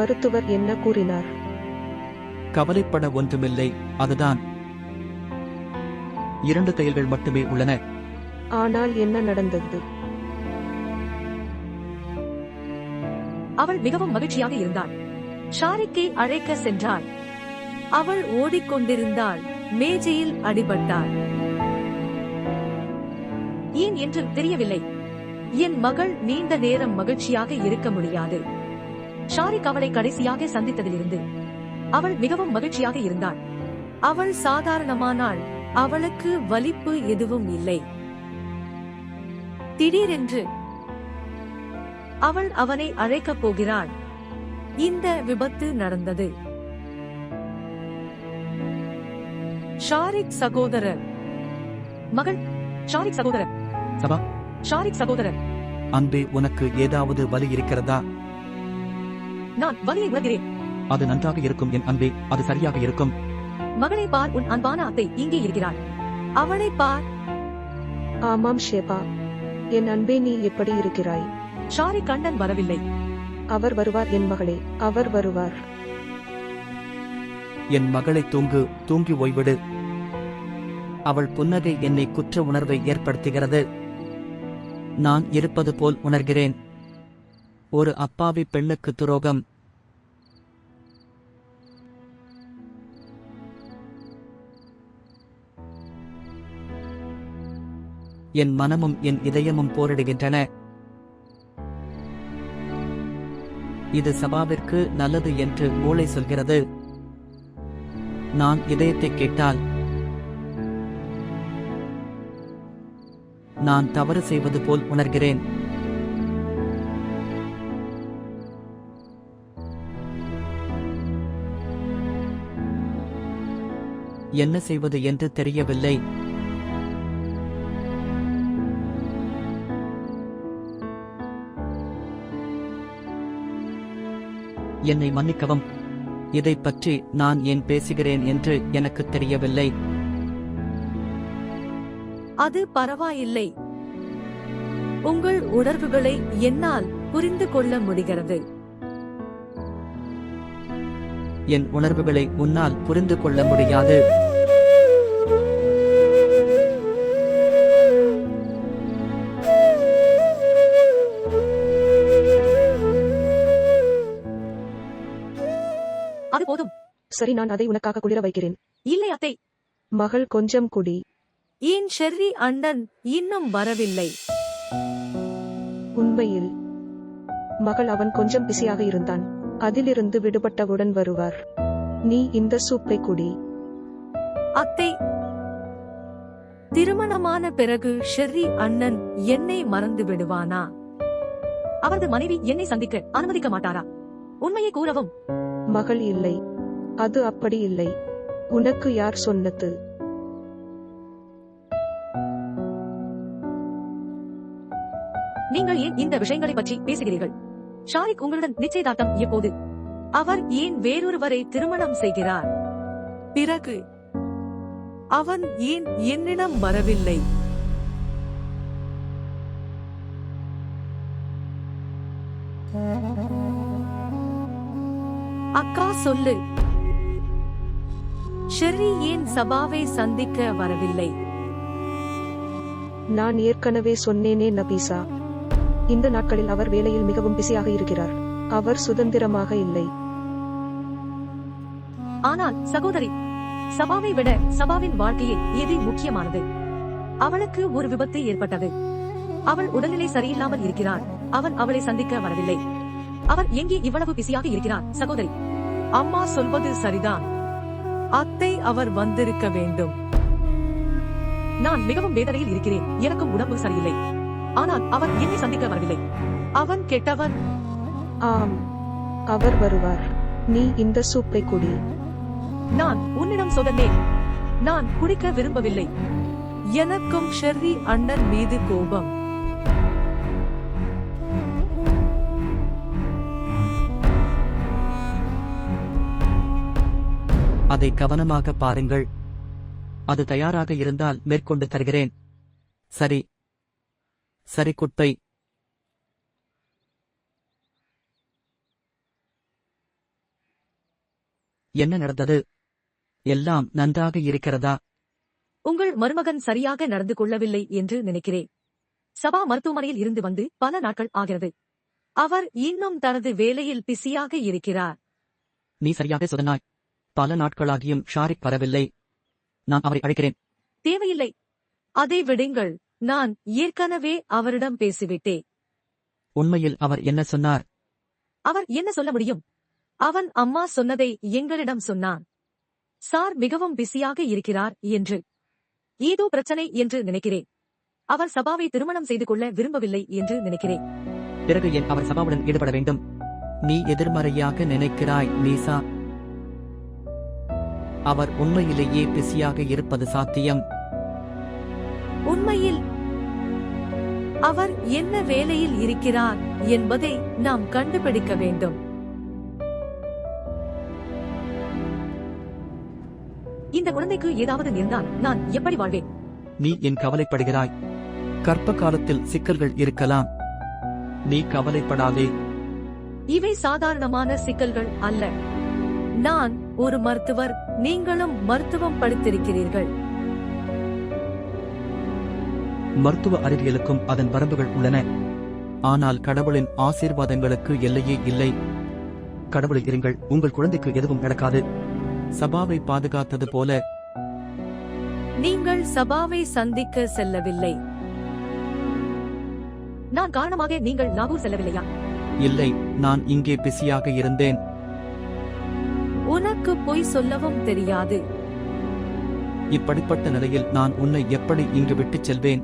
மருத்துவர் என்ன கூறினார்? கவலைப்பட ஒன்றுமில்லை, அதுதான் 2 தையல்கள் மட்டுமே உள்ளன. ஆனால் என்ன நடந்தது? அவள் மிகவும் மகிழ்ச்சியாக இருந்தாள். ஷாரிக்கை அழைக்க சென்றாள். அவள் ஓடிக்கொண்டிருந்தாள். மேஜையில் அடிபட்டாள். ஏன் என்று தெரியவில்லை. என் மகள் நீண்ட நேரம் மகிழ்ச்சியாக இருக்க முடியாது. ஷாரிக் அவளை கடைசியாக சந்தித்ததிலிருந்து அவள் மிகவும் மகிழ்ச்சியாக இருந்தாள். அவள் சாதாரணமானாள். அவளுக்கு வலிப்பு எதுவும் இல்லை. திடீரென்று அவள் அவனை அழைக்கப் போகிறாள். இந்த விபத்து நடந்தது. ஷாரிக் சகோதரர். மகள் ஷாரிக் சகோதரர். சபா, ஷாரிக் சகோதரர். அன்பே, உனக்கு ஏதாவது வலி இருக்கிறதா? நான் வலியை உணர்கிறேன். அது நன்றாக இருக்கும் என் அன்பே, அது சரியாக இருக்கும். மகளை பார், உன் அன்பான அத்தை இங்கே இருக்கிறாள். அவளை பார். ஆமாம் ஷேபா, என் அன்பே, நீ எப்படி இருக்கிறாய்? ஷாரிக் கண்ணன் வரவில்லை. அவர் வருவார் என் மகளே, அவர் வருவார். என் மகளை தூங்கி ஓய்விடு. அவள் புன்னகை என்னை குற்ற உணர்வை ஏற்படுத்துகிறது. நான் இருப்பது போல் உணர்கிறேன். ஒரு அப்பாவி பெண்ணுக்கு துரோகம். என் மனமும் என் இதயமும் போரிடுகின்றன. இது சபாவிற்கு நல்லது என்று மூளை சொல்கிறது. நான் இதயத்தை கேட்டால் நான் தவறு செய்வது போல் உணர்கிறேன். என்ன செய்வது என்று தெரியவில்லை. என்னை மன்னிக்கவும். இதைப் பற்றி நான் ஏன் பேசுகிறேன் என்று எனக்கு தெரியவில்லை. அது பரவாயில்லை. உங்கள் உணர்வுகளை என்னால் புரிந்து கொள்ள முடிகிறது. என் உணர்வுகளை உன்னால் புரிந்து கொள்ள முடியாது. அது போதும். சரி, நான் அதை உனக்காக குளிர வைக்கிறேன். இல்லை அத்தை. மகள், கொஞ்சம் குடி. ஏன் ஷெர்ரி அண்ணன் இன்னும் வரவில்லை? உண்மையில் மகள், அவன் கொஞ்சம் பிஸியாக இருந்தான். அதிலிருந்து விடுபட்டவுடன் வருவார். நீ இந்த சூப்பை குடி. அத்தை, திருமணமான பிறகு ஷெர்ரி அண்ணன் என்னை மறந்து விடுவானா? அவரது மனைவி என்னை சந்திக்க அனுமதிக்க மாட்டாரா? உண்மையை கூறவும். மகள், இல்லை, அது அப்படி இல்லை. உனக்கு யார் சொன்னது? நீங்கள் ஏன் இந்த விஷயங்களை பற்றி பேசுகிறீர்கள்? ஷாரிக் உங்களுடன் நிச்சயதார்த்தம் எப்போது? அவர் ஏன் வேறொருவரை திருமணம் செய்கிறார்? பிறகு அவன் ஏன் என்னிடம் வரவில்லை? அக்கா, சொல்லு. ஷெர்ரி ஏன் சபாவை சந்திக்க வரவில்லை? நான் ஏற்கனவே சொன்னேனே நபீசா, இந்த நாட்களில் அவர் வேலையில் மிகவும் பிஸியாக இருக்கிறார். அவர் சுதந்திரமாக இல்லை. ஆனால் சகோதரி, சபாவை விட சபாவின் வாழ்க்கையில் எது முக்கியமானது? அவளுக்கு ஒரு விபத்து ஏற்பட்டது. அவள் உடல்நிலை சரியில்லாமல் இருக்கிறாள். அவன் அவளை சந்திக்க வரவில்லை. அவர் எங்கே இவ்வளவு பிஸியாக இருக்கிறார்? சகோதரி, அம்மா சொல்வது சரிதான். அத்தை, அவர் வந்திருக்க வேண்டும். நான் மிகவும் வேதனையில் இருக்கிறேன். எனக்கும் உடம்பு சரியில்லை. ஆனால் அவர் என்னை சந்திக்க வரவில்லை. அவன் கெட்டவன். ஆம், அவர் வருவார். நீ இந்த சூப்பை குடி. நான் உன்னிடம் சொன்னேன், நான் குடிக்க விரும்பவில்லை. எனக்கும் ஷெர்ரி அண்ணன் மீது கோபம். அதை கவனமாக பாருங்கள். அது தயாராக இருந்தால் மேற்கொண்டு தருகிறேன். சரி சரி குட்டை. என்ன நடந்தது? எல்லாம் நன்றாக இருக்கிறதா? உங்கள் மருமகன் சரியாக நடந்து கொள்ளவில்லை என்று நினைக்கிறேன். சபா மருத்துவமனையில் இருந்து வந்து பல நாட்கள் ஆகிறது. அவர் இன்னும் தனது வேலையில் பிஸியாக இருக்கிறார். நீ சரியாக சொன்னாய். பல நாட்களாகியும் ஷாரிக் வரவில்லை. நான் அவரை அழைக்கிறேன். தேவையில்லை. அதை விடுங்கள். நான் ஏற்கனவே அவரிடம் பேசிவிட்டேன். உண்மையில் அவர் என்ன சொன்னார்? அவர் என்ன சொல்ல முடியும்? அவன் அம்மா சொன்னதை எங்களிடம் சொன்னான். சார் மிகவும் பிஸியாக இருக்கிறார் என்று. ஏதோ பிரச்சனை என்று நினைக்கிறேன். அவர் சபாவை திருமணம் செய்து கொள்ள விரும்பவில்லை என்று நினைக்கிறேன். பிறகு ஏன் அவர் சபாவுடன் ஈடுபட வேண்டும்? நீ எதிர்மறையாக நினைக்கிறாய், நீசா. அவர் உண்மையிலேயே பிஸியாக இருப்பது சாத்தியம். உண்மையில் அவர் என்ன வேலையில் இருக்கிறார் என்பதை நாம் கண்டுபிடிக்க வேண்டும். இந்த குழந்தைக்கு ஏதாவது நேர்ந்தால் நான் எப்படி வாழ்வேன்? நீ ஏன் கவலைப்படுகிறாய்? கர்ப்ப காலத்தில் சிக்கல்கள் இருக்கலாம். நீ கவலைப்படாதே. இவை சாதாரணமான சிக்கல்கள் அல்ல. நான் ஒரு மருத்துவர், நீங்களும் மருத்துவம் படித்திருக்கிறீர்கள். மருத்துவ அறிவியலுக்கும் அதன் வரம்புகள் உள்ளன. ஆனால் கடவுளின் ஆசீர்வாதங்களுக்கு எல்லையே இல்லை. கடவுளில் இருங்கள், உங்கள் குழந்தைக்கு எதுவும் நடக்காது. சபாவை பாதுகாத்தது போல. நீங்கள் சபாவை சந்திக்க செல்லவில்லை. நான் காரணமாக நீங்கள் லாகூர் செல்லவில்லையா? இல்லை, நான் இங்கே பிஸியாக இருந்தேன். உனக்கு பொய் சொல்லவும் தெரியாது. இப்படிப்பட்ட நிலையில் நான் உன்னை எப்படி இங்கு விட்டுச் செல்வேன்?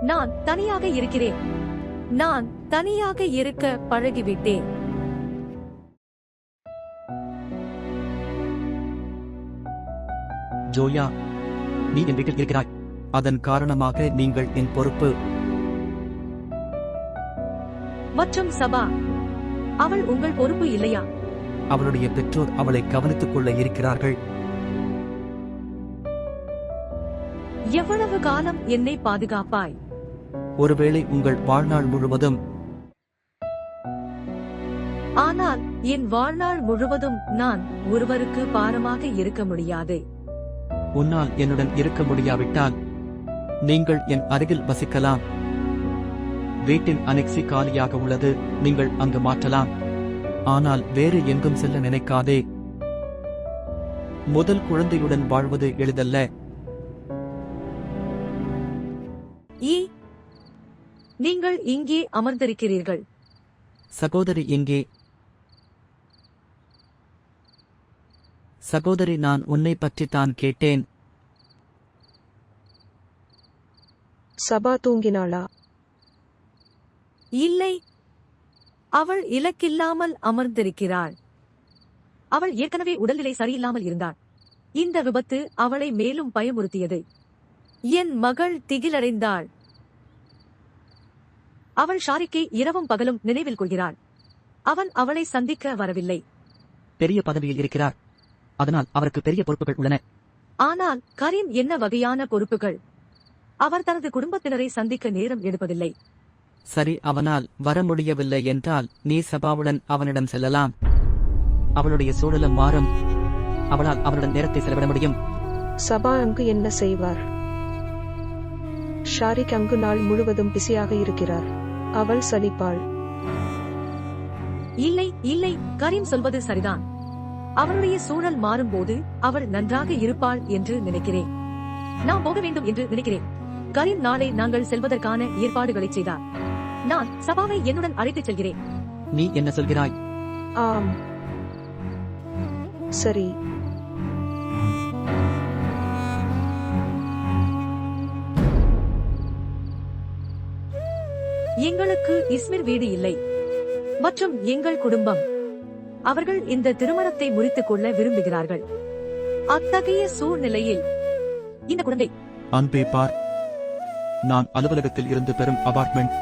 நான் தனியாக இருக்கிறேன். நான் தனியாக இருக்க பழகிவிட்டேன். ஜோயா, நீ என் வீட்டில் இருக்கிறாய். அதன் காரணமாக நீங்கள் என் பொறுப்பு. மற்றும் சபா, அவள் உங்கள் பொறுப்பு இல்லையா? அவளுடைய பெற்றோர் அவளை கவனித்துக் கொள்ள இருக்கிறார்கள். எவ்வளவு காலம் என்னை பாதுகாப்பாய்? ஒருவேளை உங்கள் வாழ்நாள் முழுவதும். ஆனால் என் வாழ்நாள் முழுவதும் நான் ஒருவருக்கு பாரமாக இருக்க முடியாது. உன்னால் என்னுடன் இருக்க முடியாவிட்டால் நீங்கள் என் அருகில் வசிக்கலாம். வீட்டின் அனெக்சி காலியாக உள்ளது, நீங்கள் அங்கு மாற்றலாம். ஆனால் வேறு எங்கும் செல்ல நினைக்காதே. முதல் குழந்தையுடன் வாழ்வது எளிதல்ல. நீங்கள் இங்கே அமர்ந்திருக்கிறீர்கள். சகோதரி எங்கே? சகோதரி, நான் உன்னை பற்றித்தான் கேட்டேன். சபா தூங்கினாளா? இல்லை, அவள் இலக்கில்லாமல் அமர்ந்திருக்கிறாள். அவள் ஏற்கனவே உடல்நிலை சரியில்லாமல் இருந்தாள். இந்த விபத்து அவளை மேலும் பயமுறுத்தியது. என் மகள் திகிலடைந்தாள். அவள் ஷாரிக்கை இரவும் பகலும் நினைவில் கொள்கிறாள். அவன் அவளை சந்திக்க வரவில்லை. பெரிய பதவியில் இருக்கிறார், அதனால் அவருக்கு பெரிய பொறுப்புகள் உள்ளன. ஆனால் கரீம் என்ன வகையான பொறுப்புகள்? அவர் தனது குடும்பத்தினரை சந்திக்க நேரம் எடுப்பதில்லை. சரி, அவனால் வர முடியவில்லை என்றால் நீ சபாவுடன் அவனிடம் செல்லலாம். அவளுடைய சூழலும் மாறும். அவளால் அவனுடன் நேரத்தை செலவிட முடியும். சபா அங்கு என்ன செய்வார்? ஷாரிக் அங்கு நாள் முழுவதும் பிஸியாக இருக்கிறார். அவள் சலிப்பாள். இல்லை இல்லை, கரீம் சொல்வது சரிதான். அவளுடைய சூழல் மாறும்போது அவள் நன்றாக இருப்பாள் என்று நினைக்கிறேன். நான் போக வேண்டும் என்று நினைக்கிறேன். கரீம் நாளை நாங்கள் செல்வதற்கான ஏற்பாடுகளை செய்தார். நான் சபாவை என்னுடன் அழைத்துச் செல்கிறேன். நீ என்ன சொல்கிறாய்? ஆம், சரி. எங்களுக்கு இஸ்மிர் வீடு இல்லை மற்றும் எங்கள் குடும்பம். அவர்கள் இந்த திருமணத்தை முறித்துக் கொள்ள விரும்புகிறார்கள். அத்தகைய சூழ்நிலையில் இந்த குழந்தை. அன்பே பார், நான் அலுவலகத்தில் இருந்து பெறும் அபார்ட்மெண்ட்.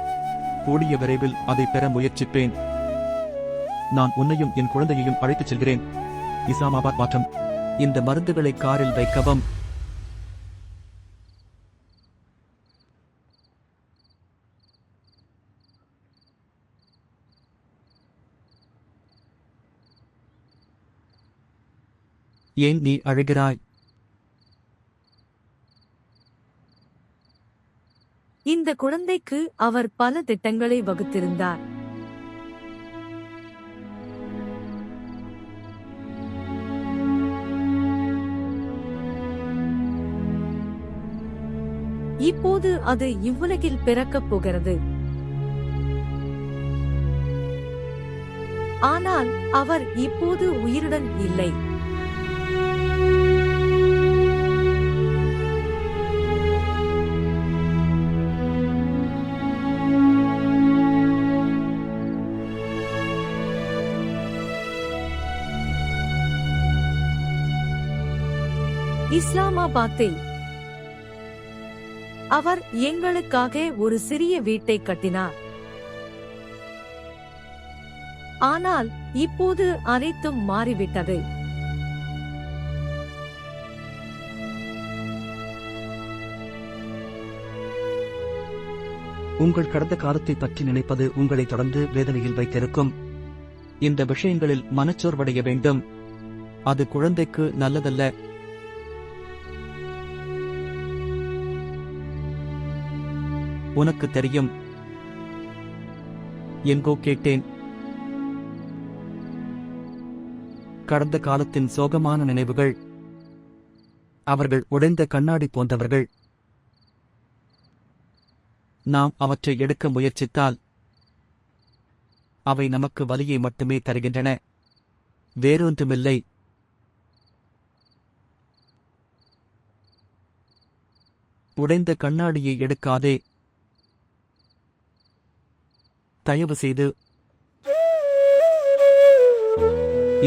கூடிய விரைவில் அதை பெற முயற்சிப்பேன். நான் உன்னையும் என் குழந்தையையும் அழைத்துச் செல்கிறேன். இஸ்லாமாபாத் மாற்றம். இந்த மருந்துகளை காரில் வைக்கவும். ஏன் நீ அழுகிறாய்? இந்த குழந்தைக்கு அவர் பல திட்டங்களை வகுத்திருந்தார். இப்போது அது இவ்வுலகில் பிறக்கப் போகிறது. ஆனால் அவர் இப்போது உயிருடன் இல்லை. இஸ்லாமாபாத்தில் அவர் எங்களுக்காக ஒரு சிறிய வீட்டை கட்டினார். ஆனால் இப்போது அனைத்தும் மாறிவிட்டது. உங்கள் கடந்த காலத்தை பற்றி நினைப்பது உங்களை தொடர்ந்து வேதனையில் வைத்திருக்கும். இந்த விஷயங்களில் மனச்சோர்வடைய வேண்டும். அது குழந்தைக்கு நல்லதல்ல. உனக்கு தெரியும். எங்கோ கேட்டேன். கடந்த காலத்தின் சோகமான நினைவுகள். அவர்கள் உடைந்த கண்ணாடி போன்றவர்கள். நாம் அவற்றை எடுக்க முயற்சித்தால் அவை நமக்கு வலியை மட்டுமே தருகின்றன, வேறொன்றுமில்லை. உடைந்த கண்ணாடியை எடுக்காதே. தயவு செய்து.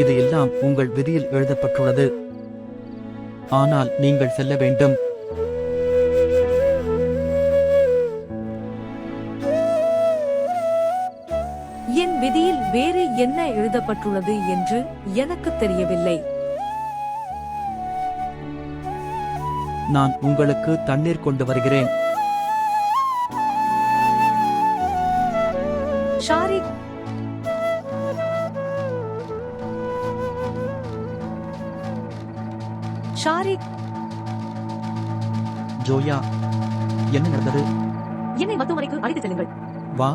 இது எல்லாம் உங்கள் விதியில் எழுதப்பட்டுள்ளது. ஆனால் நீங்கள் செல்ல வேண்டும். என் விதியில் வேறு என்ன எழுதப்பட்டுள்ளது என்று எனக்கு தெரியவில்லை. நான் உங்களுக்கு தண்ணீர் கொண்டு வருகிறேன். ஷாரிக், ஷாரிக். ஜோயா, என்ன நடந்தது? என்னை மருத்துவமனைக்கு அழைத்து செல்லுங்கள். வா.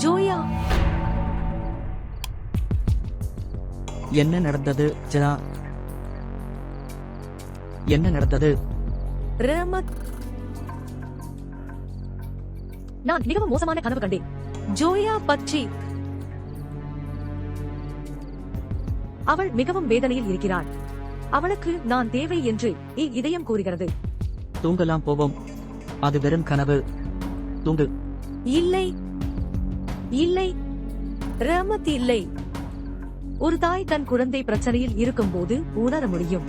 ஜோயா, என்ன நடந்தது ஜனா? என்ன நடந்தது? ரஹமத், நான் மிகவும் மோசமான கனவு கண்டேன். ஜோயா பற்றி. அவள் மிகவும் வேதனையில் இருக்கிறாள். அவளுக்கு நான் தேவை என்று இதயம் கூறுகிறது. தூங்கலாம் போவோம். அது வெறும் கனவு. தூங்கு. இல்லை, இல்லை ரஹமத், இல்லை. ஒரு தாய் தன் குழந்தை பிரச்சனையில் இருக்கும்போது உணர முடியும்.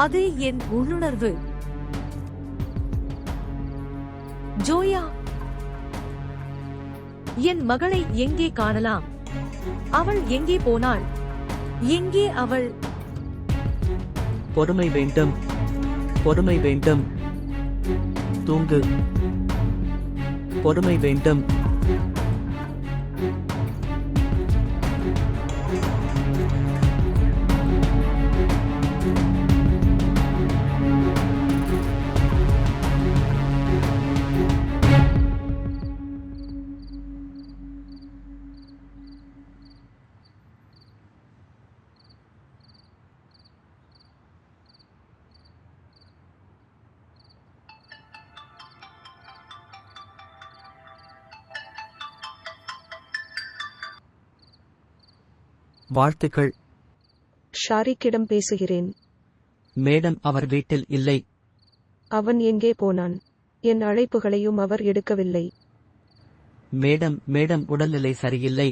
அது என் உள்ளுணர்வு. ஜோயா, என் மகளை எங்கே காணலாம்? அவள் எங்கே போனாள்? எங்கே அவள்? பொறுமை வேண்டும், பொறுமை வேண்டும். தூங்கு. பொறுமை வேண்டும். வாழ்த்துக்கள். ஷாரிக்கிடம் பேசுகிறேன். மேடம் அவர் வீட்டில் இல்லை. அவன் எங்கே போனான்? என் அழைப்புகளையும் அவர் எடுக்கவில்லை. மேடம் உடல்நிலை சரியில்லை.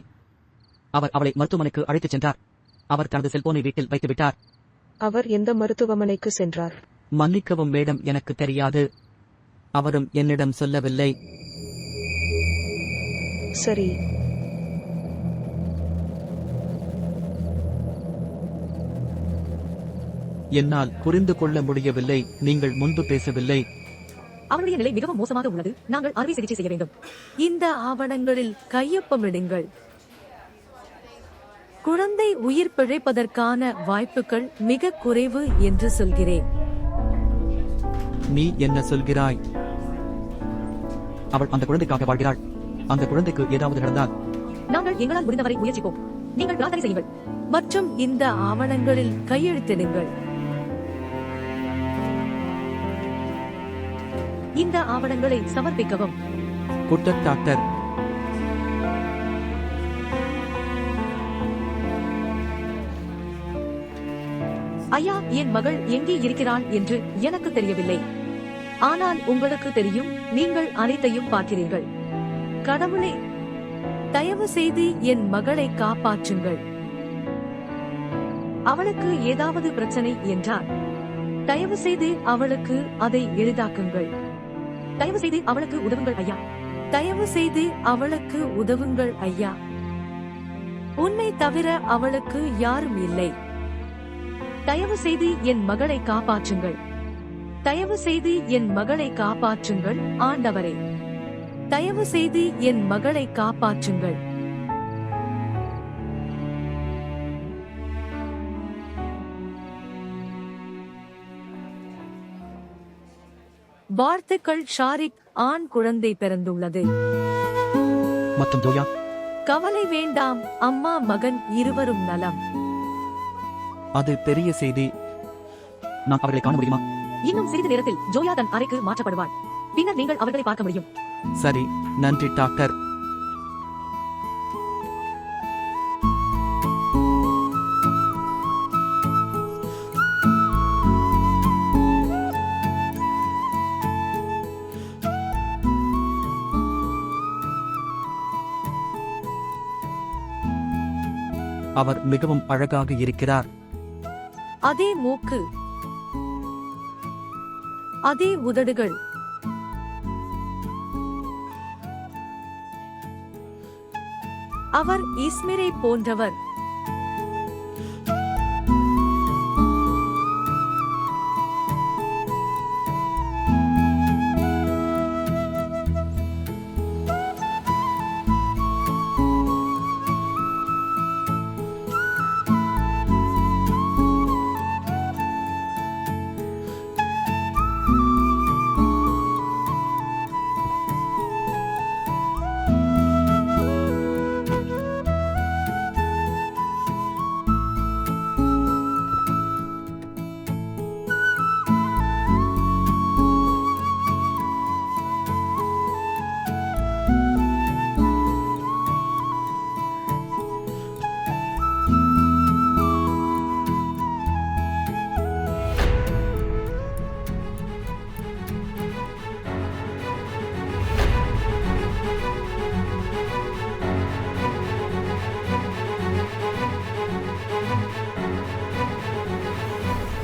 அவர் அவளை மருத்துவமனைக்கு அழைத்துச் சென்றார். அவர் தனது செல்போனை வீட்டில் வைத்துவிட்டார். அவர் எந்த மருத்துவமனைக்கு சென்றார்? மன்னிக்கவும் மேடம், எனக்கு தெரியாது. அவரும் என்னிடம் சொல்லவில்லை. சரி. என்னால் புரிந்து கொள்ள முடியவில்லை. நீங்கள் முன்பு பேசவில்லை. அவளுடைய நிலை மிகவும் மோசமாக உள்ளது. நாங்கள் அறுவை சிகிச்சை செய்ய வேண்டும். இந்த ஆவணங்களில் கையொப்பமிடுங்கள். குழந்தை உயிர் பிழைப்பதற்கான வாய்ப்புகள் மிக குறைவு என்று சொல்கிறேன். நீ என்ன சொல்கிறாய்? அவள் அந்த குழந்தைக்காக வாழ்கிறாள். அந்த குழந்தைக்கு ஏதாவது நடந்தால் நாங்கள் எங்களால் முடிந்தவரை முயற்சிப்போம். நீங்கள் பிரார்த்தனை செய்யுங்கள் மற்றும் இந்த ஆவணங்களில் கையெழுத்திடுங்கள். இந்த ஆவணங்களை சமர்ப்பிக்கவும். குட்டர் டாக்டர், ஐயா, என் மகள் எங்கே இருக்கிறாள் என்று எனக்கு தெரியவில்லை. ஆனால் உங்களுக்கு தெரியும். நீங்கள் அனைத்தையும் பார்க்கிறீர்கள். கடவுளே, தயவு செய்து என் மகளை காப்பாற்றுங்கள். அவளுக்கு ஏதாவது பிரச்சனை என்றால் தயவு செய்து அவளுக்கு அதை எளிதாக்குங்கள். தயவு செய்து அவளுக்கு உதவுங்கள் ஐயா. தயவு செய்து அவளுக்கு உதவுங்கள் ஐயா. உன்னை தவிர அவளுக்கு யாரும் இல்லை. தயவு செய்து என் மகளை காப்பாற்றுங்கள். தயவு செய்து என் மகளை காப்பாற்றுங்கள் ஆண்டவரே. தயவு செய்து என் மகளை காப்பாற்றுங்கள். வாழ்த்துக்கள் ஷாரிக், ஆண் குழந்தை பிறந்துள்ளது. மற்றும் ஜோயா, கவலை வேண்டாம் அம்மா, மகன் இருவரும் நலம். அது பெரிய செய்தி. நான் அவர்களை காண முடியுமா? இன்னும் சிறிது நேரத்தில் ஜோயா தன் அறைக்கு மாற்றப்படுவாள். பின்னர் நீங்கள் அவர்களை பார்க்க முடியும். சரி, நன்றி டாக்டர். அவர் மிகவும் அழகாக இருக்கிறார். அதே மூக்கு, அதே உதடுகள். அவர் இஸ்மிரை போன்றவர்.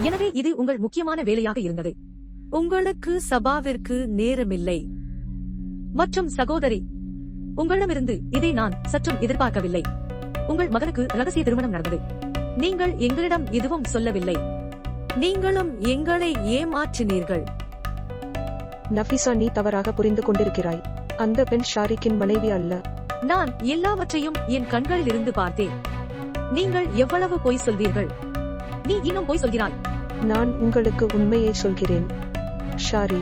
எனவே இது உங்கள் முக்கியமான வேலையாக இருந்தது. உங்களுக்கு சபாவிற்கு நேரமில்லை. மற்றும் சகோதரி, உங்களிடமிருந்து இதை நான் சற்றும் எதிர்பார்க்கவில்லை. உங்கள் மகனுக்கு ரகசிய திருமணம் நடந்தது. நீங்கள் எங்களிடம் எதுவும் சொல்லவில்லை. நீங்களும் எங்களை ஏமாற்றினீர்கள். நஃபிசா, நீ தவறாக புரிந்து கொண்டிருக்கிறாய். அந்த பெண் ஷாரிக்கின் மனைவி அல்ல. நான் எல்லாவற்றையும் என் கண்களில் இருந்து பார்த்தேன். நீங்கள் எவ்வளவு பொய் சொல்வீர்கள்? நீ இன்னும் பொய் சொல்கிறாய். நான் உங்களுக்கு உண்மையை சொல்கிறேன். ஷாரி,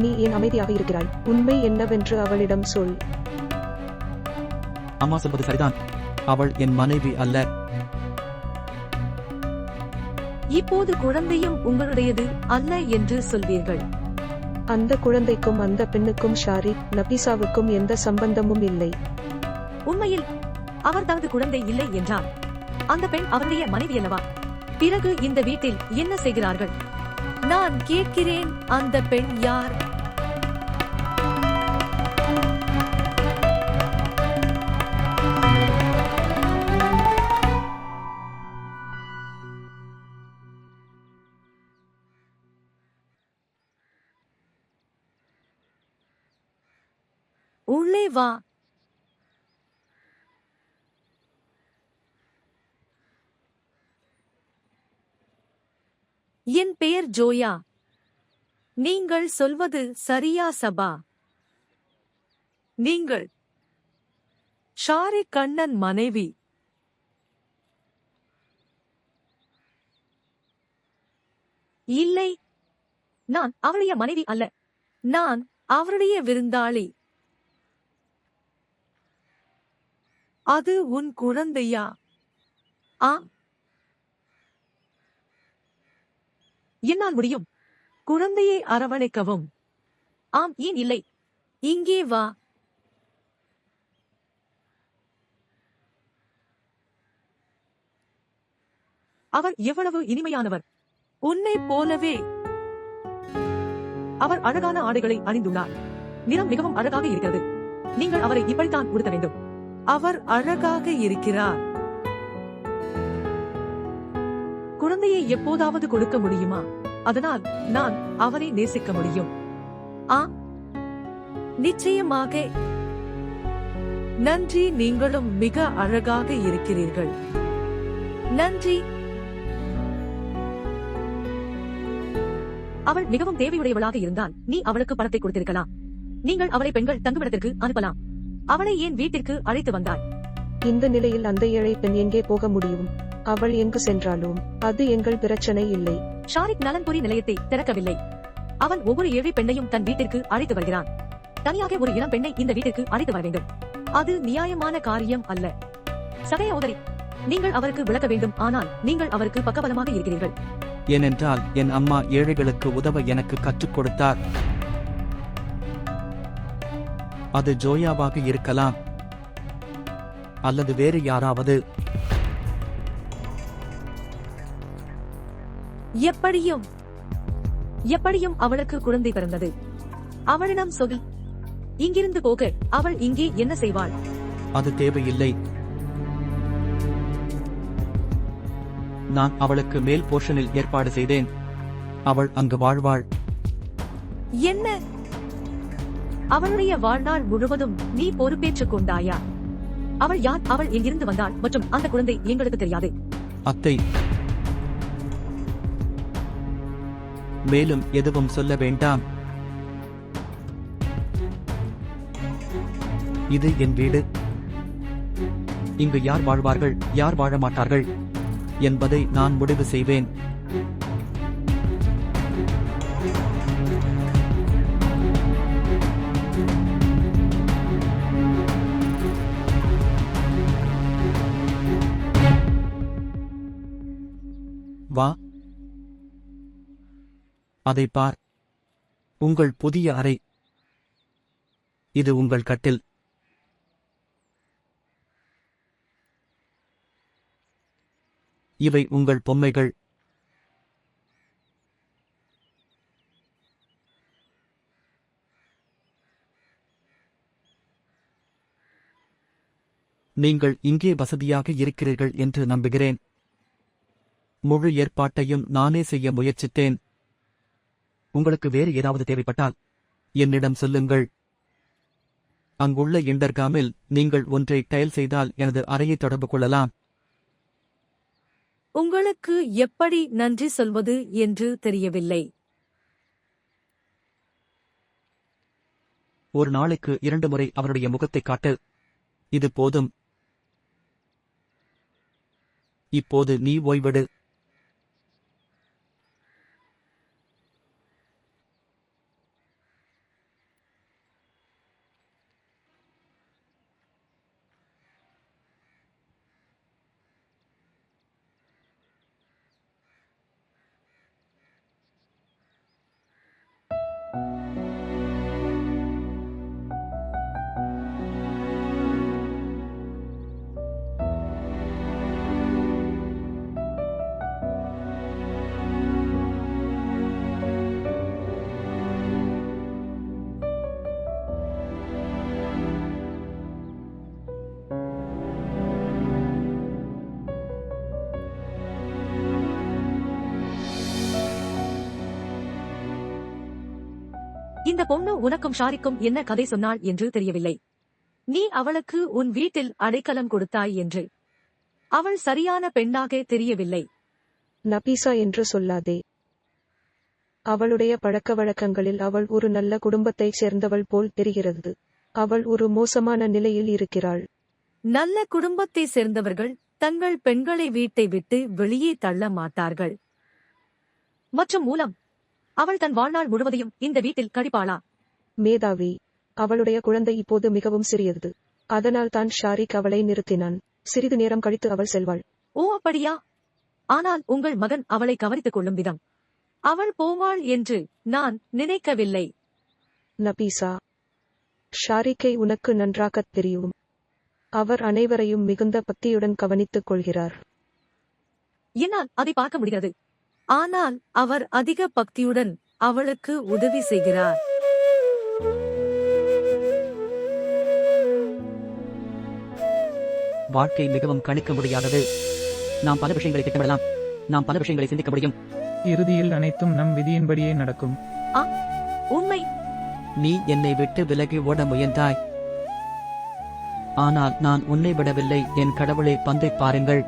நீ ஏன் அமைதியாக இருக்கிறாய்? உண்மை என்னவென்று அவளிடம் சொல். அம்மா சொல்வது சரிதான். அவள் என் மனைவி அல்ல. இப்போது குழந்தையும் உங்களுடையது அல்ல என்று சொல்வீர்கள். அந்த குழந்தைக்கும் அந்த பெண்ணுக்கும் ஷாரி, நபிசாவுக்கும் எந்த சம்பந்தமும் இல்லை. உண்மையில் அவர் தனது குழந்தை இல்லை என்றால் அந்த பெண் அவருடைய மனைவி அல்லவா? பிறகு இந்த வீட்டில் என்ன செய்கிறார்கள்? நான் கேட்கிறேன், அந்த பெண் யார்? உள்ளே வா. என் பெயர் ஜோயா. நீங்கள் சொல்வது சரியா சபா? நீங்கள் ஷாரிக் கண்ணன் மனைவி. இல்லை, நான் அவருடைய மனைவி அல்ல. நான் அவருடைய விருந்தாளி. அது உன் குழந்தையா? ஆம். என்னால் முடியும். குழந்தையை அரவணைக்கவும். ஆம், ஏன் இல்லை? இங்கே வா. அவர் எவ்வளவு இனிமையானவர்! உன்னைப் போலவே. அவர் அழகான ஆடைகளை அணிந்துள்ளார். நிறம் மிகவும் அழகாக இருக்கிறது. நீங்கள் அவரை இப்படித்தான் உடுத்த வேண்டும். அவர் அழகாக இருக்கிறார். குழந்தையை எப்போதாவது கொடுக்க முடியுமா? அதனால் நான் அவரை நேசிக்க முடியும். ஆ, நிச்சயமாக. நன்றி, நீங்களும் மிக அழகாக இருக்கிறீர்கள். நன்றி. அவள் மிகவும் தேவையுடையவளாக இருந்தால் நீ அவளுக்கு பணத்தை கொடுத்திருக்கலாம். நீங்கள் அவளை பெண்கள் தங்குமிடத்திற்கு அனுப்பலாம். அவளை ஏன் வீட்டிற்கு அழைத்து வந்தாய்? இந்த நிலையில் அந்த ஏழை பெண் எங்கே போக முடியும்? அவள் எங்கு சென்றாலும் அது எங்கள் பிரச்சனை இல்லை. ஷாரிக் நலன்புரி நிலையத்தை திறக்கவில்லை. அவன் ஒவ்வொரு ஏழை பெண்ணையும் தன் வீட்டிற்கு அழைத்து வருகிறான். தனியாக ஒரு இளம் பெண்ணை இந்த வீட்டிற்கு அழைத்து வர வேண்டும். அது நியாயமான காரியம் அல்ல. சகோதரி, நீங்கள் அவருக்கு விளக்க வேண்டும். ஆனால் நீங்கள் அவருக்கு பக்கபலமாக இருக்கிறீர்கள். ஏனென்றால் என் அம்மா ஏழைகளுக்கு உதவ எனக்கு கற்றுக் கொடுத்தார். அது ஜோயாவாக இருக்கலாம் அல்லது வேறு யாராவது. எப்படியும் அவளுக்கு குழந்தை பிறந்தது. அவளிடம் சொல். இங்கிருந்து போக அவள் இங்கே என்ன செய்வாள்? அது தேவையில்லை. நான் அவளுக்கு மேல் போர்ஷனில் ஏற்பாடு செய்தேன். அவள் அங்கு வாழ்வாள். என்ன? அவளுடைய வாழ்நாள் முழுவதும் நீ பொறுப்பேற்றுக் கொண்டாயா? அவள் யார்? அவள் எங்கிருந்து வந்தாள்? மற்றும் அந்த குழந்தை எங்களுக்கு தெரியாது. அத்தை, மேலும் எதுவும் சொல்ல வேண்டாம். இது என் வீடு. இங்கு யார் வாழ்வார்கள், யார் வாழ மாட்டார்கள் என்பதை நான் முடிவு செய்வேன். வா, அதை பார். உங்கள் புதிய அறை. இது உங்கள் கட்டில். இவை உங்கள் பொம்மைகள். நீங்கள் இங்கே வசதியாக இருக்கிறீர்கள் என்று நம்புகிறேன். முழு ஏற்பாட்டையும் நானே செய்ய முயற்சித்தேன். உங்களுக்கு வேறு ஏதாவது தேவைப்பட்டால் என்னிடம் சொல்லுங்கள். அங்குள்ள இன்டர்காமில் நீங்கள் ஒன்றை டயல் செய்தால் எனது அறையை தொடர்பு கொள்ளலாம். உங்களுக்கு எப்படி நன்றி சொல்வது என்று தெரியவில்லை. ஒரு நாளைக்கு 2 முறை அவருடைய முகத்தை காட்டு. இது போதும். இப்போது நீ ஓய்வெடு. இந்த பொண்ணு உனக்கும் ஷாரிக்கும் என்ன கதை சொன்னாள் என்று தெரியவில்லை. நீ அவளுக்கு உன் வீட்டில் அடைக்கலம் கொடுத்தாய் என்று. அவள் சரியான பெண்ணாக தெரியவில்லை. நபீசா என்று சொல்லாதே. அவளுடைய பழக்கவழக்கங்களில் அவள் ஒரு நல்ல குடும்பத்தைச் சேர்ந்தவள் போல் தெரிகிறது. அவள் ஒரு மோசமான நிலையில் இருக்கிறாள். நல்ல குடும்பத்தை சேர்ந்தவர்கள் தங்கள் பெண்களை வீட்டை விட்டு வெளியே தள்ள மாட்டார்கள். மற்றும் மூலம் அவள் தன் வாழ்நாள் முழுவதையும் இந்த வீட்டில் கழிப்பாளா? மேதாவி. அவளுடைய குழந்தை இப்போது மிகவும் சிறியது. அதனால் தான் ஷாரிக் அவளை நிறுத்தினான். சிறிது நேரம் கழித்து அவள் செல்வாள். ஓ அப்படியா? ஆனால் உங்கள் மகன் அவளை கவனித்துக் கொள்ளும் விதம், அவள் போவாள் என்று நான் நினைக்கவில்லை. நபீசா, ஷாரிக்கை உனக்கு நன்றாகத் தெரியும். அவர் அனைவரையும் மிகுந்த பக்தியுடன் கவனித்துக் கொள்கிறார். என்னால் அதை பார்க்க முடிகிறது. ஆனால் அவர் அதிக பக்தியுடன் அவளுக்கு உதவி செய்கிறார். வாழ்க்கை மிகவும் கணிக்க முடியாதது. நாம் பல விஷயங்களை திட்டமிடலாம், நாம் பல விஷயங்களை சிந்திக்க முடியும். இறுதியில் அனைத்தும் நம் விதியின்படியே நடக்கும். உண்மை. நீ என்னை விட்டு விலகி ஓட முயன்றாய். ஆனால் நான் உன்னை விடவில்லை. என் கடவுளே, பந்தை பாருங்கள்.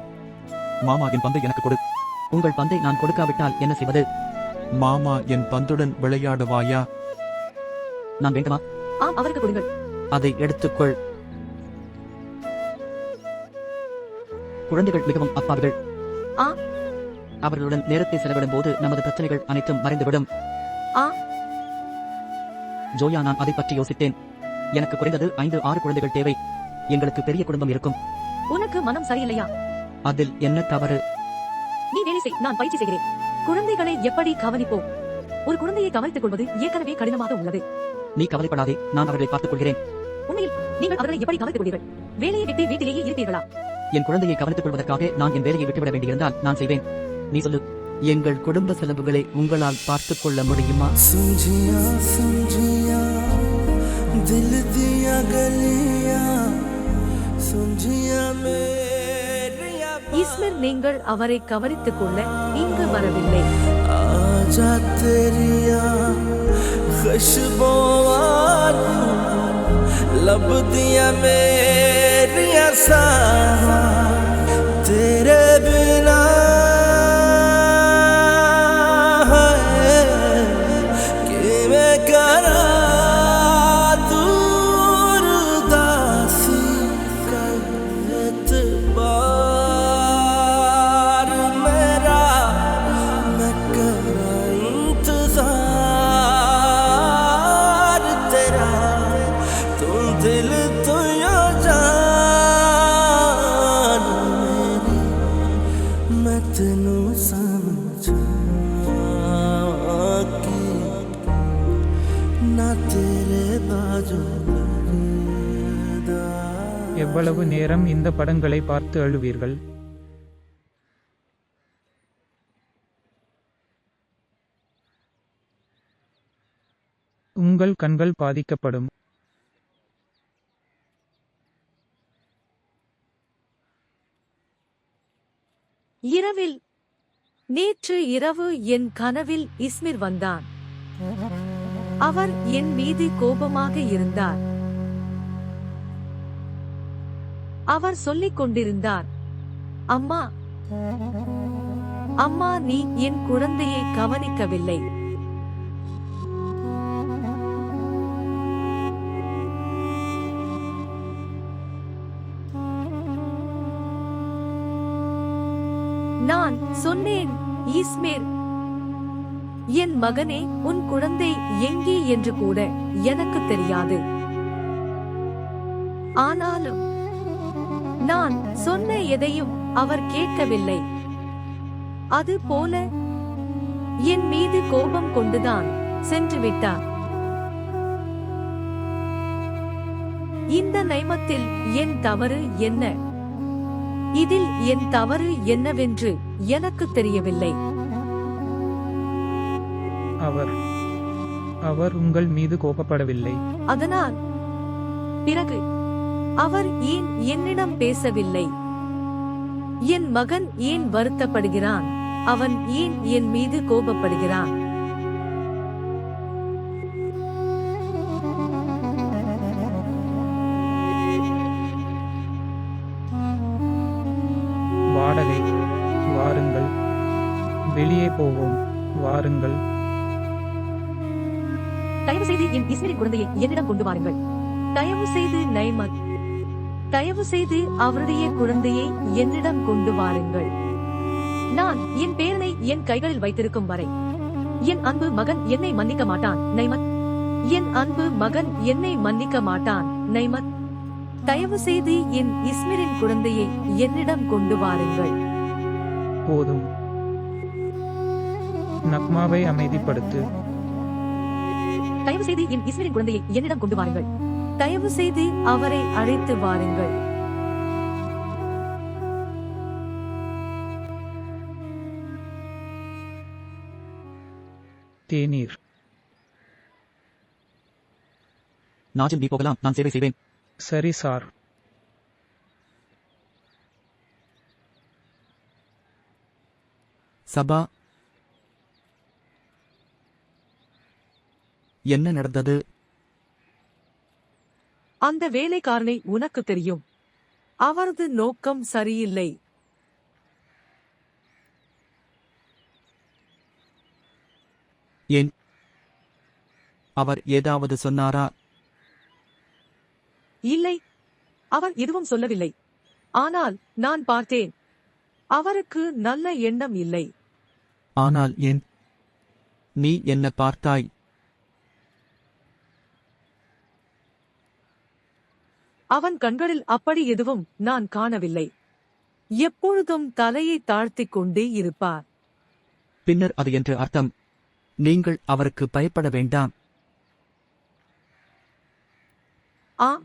மாமா, என் பந்தை எனக்கு கொடு. உங்கள் பந்தை நான் கொடுக்காவிட்டால் என்ன செய்வது? மாமா, என் பந்துடன் விளையாடுவாயா? நான் வேண்டுமா? ஆம், அவருக்கு கொடுங்கள். அதை எடுத்துக்கொள். குழந்தைகள் மிகவும் அப்பாவிகள். ஆ. அவர்களுடன் நேரத்தை செலவிடும் போது நமது பிரச்சனைகள் அனைத்தும் மறைந்துவிடும். ஆ. ஜோயா, நான் அதை பற்றி யோசித்தேன். எனக்கு குறைந்தது 5-6 குழந்தைகள் தேவை. எங்களுக்கு பெரிய குடும்பம் இருக்கும். உனக்கு மனம் சரியில்லையா? அதில் என்ன தவறு? நீ வேலை செய், நான் பயிற்சி செய்கிறேன். குழந்தைகளை எப்படி கவனிப்போம்? ஒரு குழந்தையை கவனித்துக் கொள்வது ஏற்கனவே கடினமாக உள்ளது. நீ கவலைப்படாதே, நான் அவர்களை பார்த்துக் கொள்கிறேன். உண்மையில் நீங்கள் அவர்களை எப்படி கவனித்துக் கொள்வீர்கள்? வேலையை விட்டு வீட்டிலேயே இருப்பீர்களா? என் குழந்தையை கவனித்துக் கொள்வதற்காக நான் என் வேலையை விட்டுவிட வேண்டியிருந்தால் நான் செய்வேன். நீ சொல்லு. எங்கள் குடும்ப செலவுகளை உங்களால் பார்த்துக் கொள்ள முடியுமா? இஸ்மிர், நீங்கள் அவரை கவனித்துக் கொள்ள இங்கு வரவில்லை. எவ்வளவு நேரம் இந்த படங்களை பார்த்து அழுவீர்கள்? உங்கள் கண்கள் பாதிக்கப்படும். இரவில், நேற்று இரவு என் கனவில் இஸ்மிர் வந்தான். அவர் என் மீது கோபமாக இருந்தார். அவர் சொல்லிக் கொண்டிருந்தார், அம்மா, அம்மா, நீ என் குழந்தையை கவனிக்கவில்லை. நான் சொன்னேன், இஸ்மிர், என் மகனே, உன் குழந்தை எங்கே என்று கூட எனக்கு தெரியாது. ஆனாலும் நான் சொன்ன எதையும் அவர் கேட்கவில்லை. அது போல என் மீது கோபம் கொண்டுதான் சென்று விட்டார். இந்த நைமத்தில் என் தவறு என்ன? இதில் என் தவறு என்னவென்று எனக்கு தெரியவில்லை. அவர் உங்கள் மீது கோபப்படவில்லை. அதனால் பிறகு அவர் ஏன் என்னிடம் பேசவில்லை? என் மகன் ஏன் வருத்தப்படுகிறான்? அவன் ஏன் என் மீது கோபப்படுகிறான்? வாடகை, வாருங்கள். வெளியே போவோம், வாருங்கள். தயவு செய்து என் இஸ்மரின் குழந்தையை என்னிடம் கொண்டு வாருங்கள். தயவு செய்து நைமத், தயவு செய்து அவருடைய குழந்தையை என்னிடம் கொண்டு வாருங்கள். நான் என் பேரனை என் கைகளில் வைத்திருக்கும் வரை என் அன்பு மகன் என்னை மன்னிக்க மாட்டான் நைமத். என் அன்பு மகன் என்னை மன்னிக்க மாட்டான் நைமத். தயவு செய்து என் இஸ்மரின் குழந்தையை என்னிடம் கொண்டு வாருங்கள். போதும். நக்மாவை அமைதிப்படுத்து. தயவு செய்து என் இஸ்மரின் குழந்தையை என்னிடம் கொண்டு வாருங்கள். தயவு செய்து அவரை அழைத்து வாருங்கள். தேநீர். நாஜிம் நீ போகலாம், நான் சேவை செய்வேன். சரி சார். சபா, என்ன நடந்தது? அந்த வேலைக்காரனை உனக்கு தெரியும். அவரது நோக்கம் சரியில்லை. ஏன்? அவர் ஏதாவது சொன்னாரா? இல்லை, அவர் எதுவும் சொல்லவில்லை. ஆனால் நான் பார்த்தேன், அவருக்கு நல்ல எண்ணம் இல்லை. ஆனால் ஏன்? நீ என்ன பார்த்தாய்? அவன் கண்களில் அப்படி எதுவும் நான் காணவில்லை. எப்பொழுதும் தலையை தாழ்த்திக் கொண்டே இருப்பார். பின்னர் அது என்று அர்த்தம். நீங்கள் அவருக்கு பயப்பட வேண்டாம். ஆம்,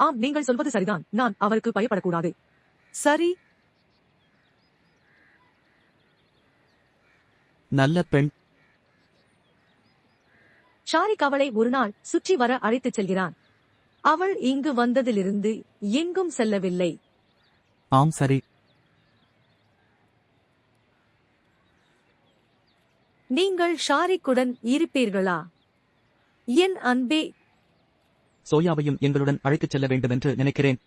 ஆம், நீங்கள் சொல்வது சரிதான். நான் அவருக்கு பயப்படக்கூடாது. சரி. நல்ல பெண். ஷாரிக் அவளை ஒரு நாள் சுற்றி வர அழைத்துச் செல்கிறான். அவள் இங்கு வந்ததிலிருந்து எங்கும் செல்லவில்லை. ஆம், சரி. நீங்கள் ஷாரிக்குடன் இருப்பீர்களா? என் அன்பே, சோயாவையும் எங்களுடன் அழைத்துச் செல்ல வேண்டும் என்று நினைக்கிறேன்.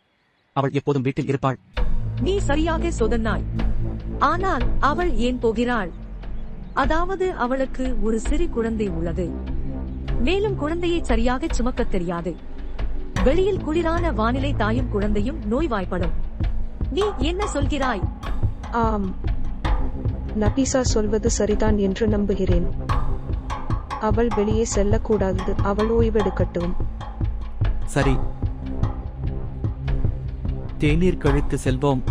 அவள் எப்போதும் வீட்டில் இருப்பாள். நீ சரியாக சொதன்னாய். ஆனால் அவள் ஏன் போகிறாள்? அதாவது அவளுக்கு ஒரு சிறு குழந்தை உள்ளது. மேலும் குழந்தையை சரியாக சுமக்கத் தெரியாது. வெளியில் குளிரான வானிலை தாயும் குழந்தையும் நோய்வாய்ப்படும். நீ என்ன சொல்கிறாய்? ஆம், நபிசா சொல்வது சரிதான் என்று நம்புகிறேன். அவள் வெளியே செல்லக்கூடாது. அவள் ஓய்வெடுக்கட்டும். சரி, தேநீர் கழித்து செல்வோம்.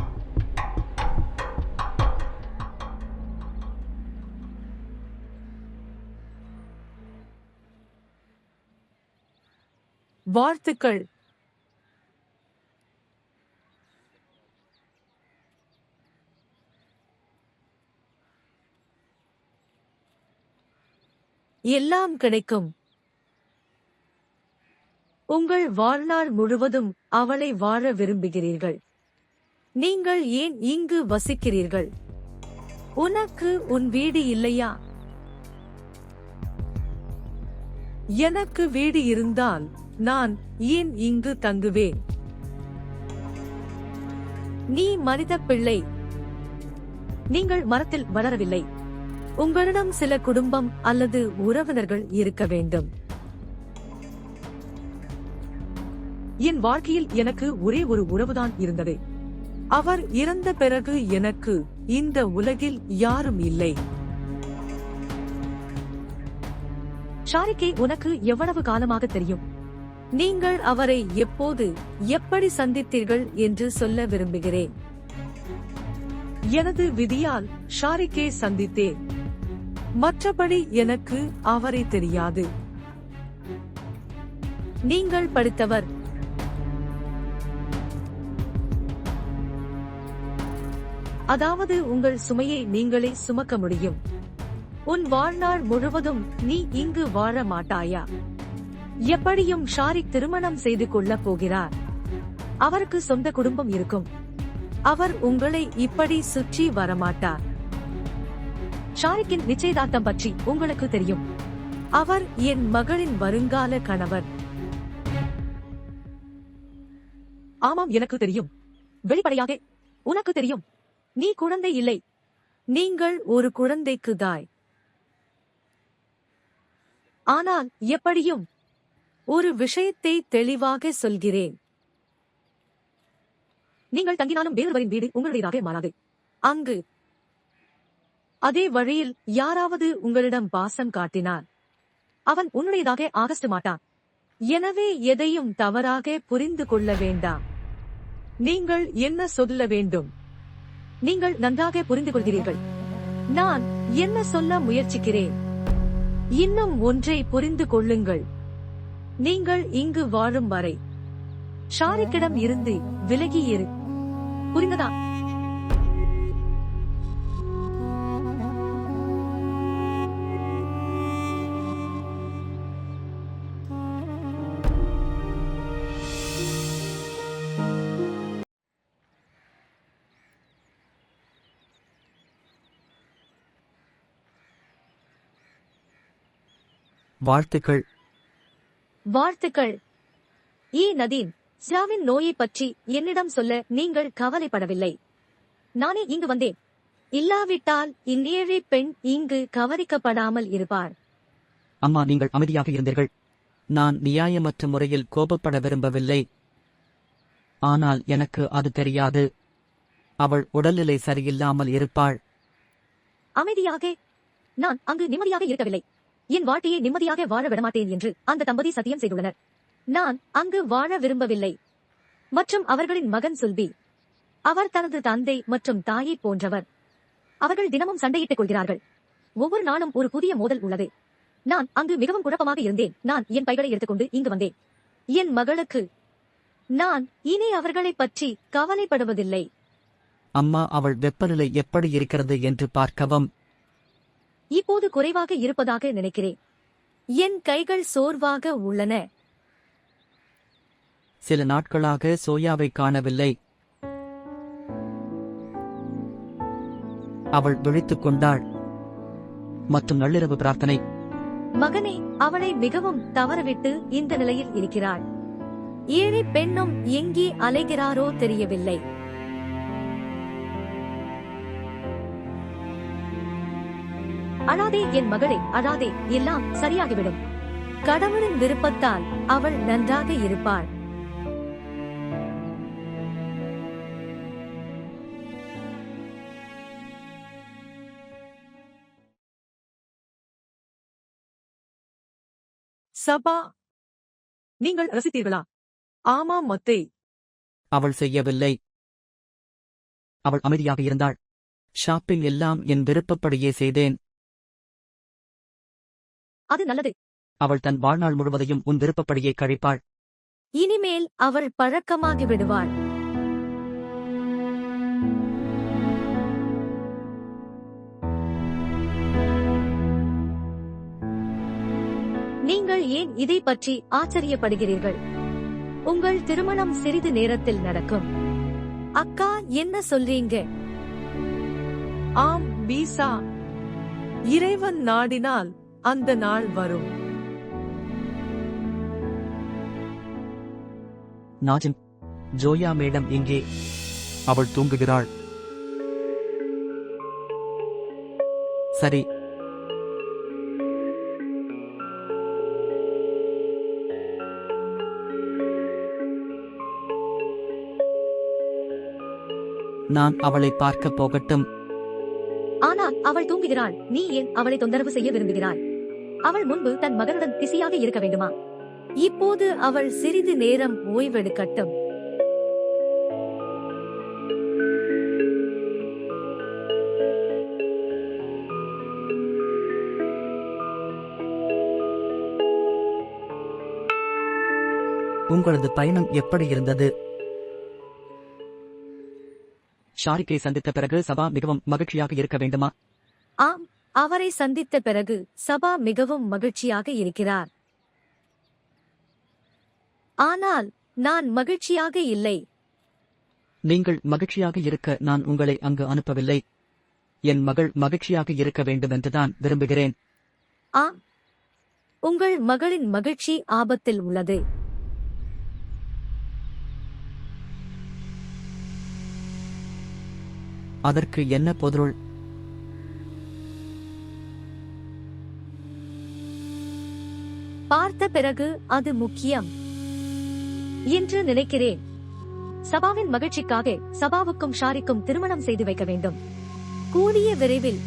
வாழ்த்துக்கள். எல்லாம் கிடைக்கும். உங்கள் வாழ்நாள் முழுவதும் அவளை வாழ விரும்புகிறீர்கள். நீங்கள் ஏன் இங்கு வசிக்கிறீர்கள்? உனக்கு உன் வீடு இல்லையா? எனக்கு வீடு இருந்தால் நான் ஏன் இங்கு தங்குவேன்? நீ மனித பிள்ளை. நீங்கள் மரத்தில் வளரவில்லை. உங்களிடம் சில குடும்பம் அல்லது உறவினர்கள் இருக்க வேண்டும். என் வாழ்க்கையில் எனக்கு ஒரே ஒரு உறவுதான் இருந்தது. அவர் இறந்த பிறகு எனக்கு இந்த உலகில் யாரும் இல்லை. ஷாரிக்கே, உனக்கு எவ்வளவு காலமாக தெரியும்? நீங்கள் அவரை எப்போது எப்படி சந்தித்தீர்கள் என்று சொல்ல விரும்புகிறேன். எனது விதியால் ஷாரிக்கே சந்தித்தேன். மற்றபடி எனக்கு அவரை தெரியாது. நீங்கள் படித்தவர். அதாவது உங்கள் சுமையை நீங்களே சுமக்க முடியும். உன் வாழ்நாள் முழுவதும் நீ இங்கு வாழ மாட்டாயா? எப்படியும் ஷாரிக் திருமணம் செய்து கொள்ளப் போகிறார். அவருக்கு சொந்த குடும்பம் இருக்கும். அவர் உங்களை இப்படி சுற்றி வரமாட்டார். ஷாரிக்கின் நிச்சயதார்த்தம் பற்றி உங்களுக்கு தெரியும். அவர் என் மகளின் வருங்கால கணவர். ஆமாம், எனக்கு தெரியும். வெளிப்படையாக உனக்கு தெரியும். நீ குழந்தை இல்லை. நீங்கள் ஒரு குழந்தைக்கு தாய். ஆனால் எப்படியும் ஒரு விஷயத்தை தெளிவாக சொல்கிறேன். நீங்கள் தங்கினாலும் வேறொருவரின் வீடு உங்களுடையதாக மாறாது. அங்கு அதே வழியில் யாராவது உங்களிடம் பாசம் காட்டினார், அவன் உன்னுடையதாக ஆகஸ்ட் மாட்டான். எனவே எதையும் தவறாக புரிந்து கொள்ள வேண்டாம். நீங்கள் என்ன சொல்ல வேண்டும்? நீங்கள் நன்றாக புரிந்து கொள்கிறீர்கள். நான் என்ன சொல்ல முயற்சிக்கிறேன்? இன்னும் ஒன்றை புரிந்து கொள்ளுங்கள். நீங்கள் இங்கு வாழும் வரை ஷாரிக்கிடம் இருந்து விலகி இரு. புரிந்ததா? வாழ்த்துக்கள். வாழ்த்துக்கள். நதீன், ஸ்யாவின் நோயை பற்றி என்னிடம் சொல்ல நீங்கள் கவலைப்படவில்லை. நானே இங்கு வந்தேன். இல்லாவிட்டால் இந்நேழை பெண் இங்கு கவனிக்கப்படாமல் இருப்பார். அம்மா, நீங்கள் அமைதியாக இருந்தீர்கள். நான் நியாயமற்ற முறையில் கோபப்பட விரும்பவில்லை. ஆனால் எனக்கு அது தெரியாது. அவள் உடல்நிலை சரியில்லாமல் இருப்பாள். அமைதியாக? நான் அங்கு நிம்மதியாக இருக்கவில்லை. என் வாழ்க்கையை நிம்மதியாக வாழ விடமாட்டேன் என்று அந்த தம்பதி சத்தியம் செய்துள்ளனர். நான் அங்கு வாழ விரும்பவில்லை. மற்றும் அவர்களின் மகன் சுல்பி, அவர் தனது தந்தை மற்றும் தாயை போன்றவர். அவர்கள் தினமும் சண்டையிட்டுக் கொள்கிறார்கள். ஒவ்வொரு நாளும் ஒரு புதிய மோதல் உள்ளது. நான் அங்கு மிகவும் குழப்பமாக இருந்தேன். நான் என் பைகளை எடுத்துக்கொண்டு இங்கு வந்தேன். என் மகளுக்கு நான் இனி அவர்களை பற்றி கவலைப்படுவதில்லை. அம்மா, அவள் வெப்பநிலை எப்படி இருக்கிறது என்று பார்க்கவும். இப்போது குறைவாக இருப்பதாக நினைக்கிறேன். என் கைகள் சோர்வாக உள்ளன. சில நாட்களாக சோயாவை காணவில்லை. அவள் விழித்துக் கொண்டாள். மற்றும் நள்ளிரவு பிரார்த்தனை. மகனே, அவளை மிகவும் தவறவிட்டு இந்த நிலையில் இருக்கிறாள். ஏழை பெண்ணும் எங்கே அலைகிறாரோ தெரியவில்லை. அழாதே என் மகளே, அழாதே. எல்லாம் சரியாகிவிடும். கடவுளின் விருப்பத்தால் அவள் நன்றாக இருப்பாள். சபா, நீங்கள் ரசித்தீர்களா? ஆமாம் மொத்தை. அவள் செய்யவில்லை. அவள் அமைதியாக இருந்தாள். ஷாப்பிங் எல்லாம் என் விருப்பப்படியே செய்தேன். அது நல்லது. அவள் தன் வாழ்நாள் முழுவதையும் உன் விருப்பப்படியே கழிப்பாள். இனிமேல் அவள் பழக்கமாகி விடுவாள். நீங்கள் ஏன் இதை பற்றி ஆச்சரியப்படுகிறீர்கள்? உங்கள் திருமணம் சிறிது நேரத்தில் நடக்கும். அக்கா, என்ன சொல்றீங்க? ஆம் பீசா, இறைவன் நாடினால் அந்த நாள் வரும். நாஜிம், ஜோயா மேடம் இங்கே. அவள் தூங்குகிறாள். சரி. நான் அவளை பார்க்க போகட்டும். ஆனால் அவள் தூங்குகிறாள். நீ ஏன் அவளை தொந்தரவு செய்ய விரும்புகிறாள்? அவள் முன்பு தன் மகனுடன் பிஸியாக இருக்க வேண்டுமா? இப்போது அவள் சிறிது நேரம் ஓய்வெடுக்கட்டும். உங்களது பயணம் எப்படி இருந்தது? ஷாரிக்கை சந்தித்த பிறகு சபா மிகவும் மகிழ்ச்சியாக இருக்க வேண்டுமா? ஆம், அவரை சந்தித்த பிறகு சபா மிகவும் மகிழ்ச்சியாக இருக்கிறார். ஆனால் நான் மகிழ்ச்சியாக இல்லை. நீங்கள் மகிழ்ச்சியாக இருக்க நான் உங்களை அங்கு அனுப்பவில்லை. என் மகள் மகிழ்ச்சியாக இருக்க வேண்டுமென்றுதான் விரும்புகிறேன். ஆம், உங்கள் மகளின் மகிழ்ச்சி ஆபத்தில் உள்ளது. அதற்கு என்ன பொருள்? பார்த்த பிறகு அது முக்கியம் என்று நினைக்கிறேன். சபாவின் மகிழ்ச்சிக்காக சபாவுக்கும் ஷாரிக்கும் திருமணம் செய்து வைக்க வேண்டும். கூடிய விரைவில்.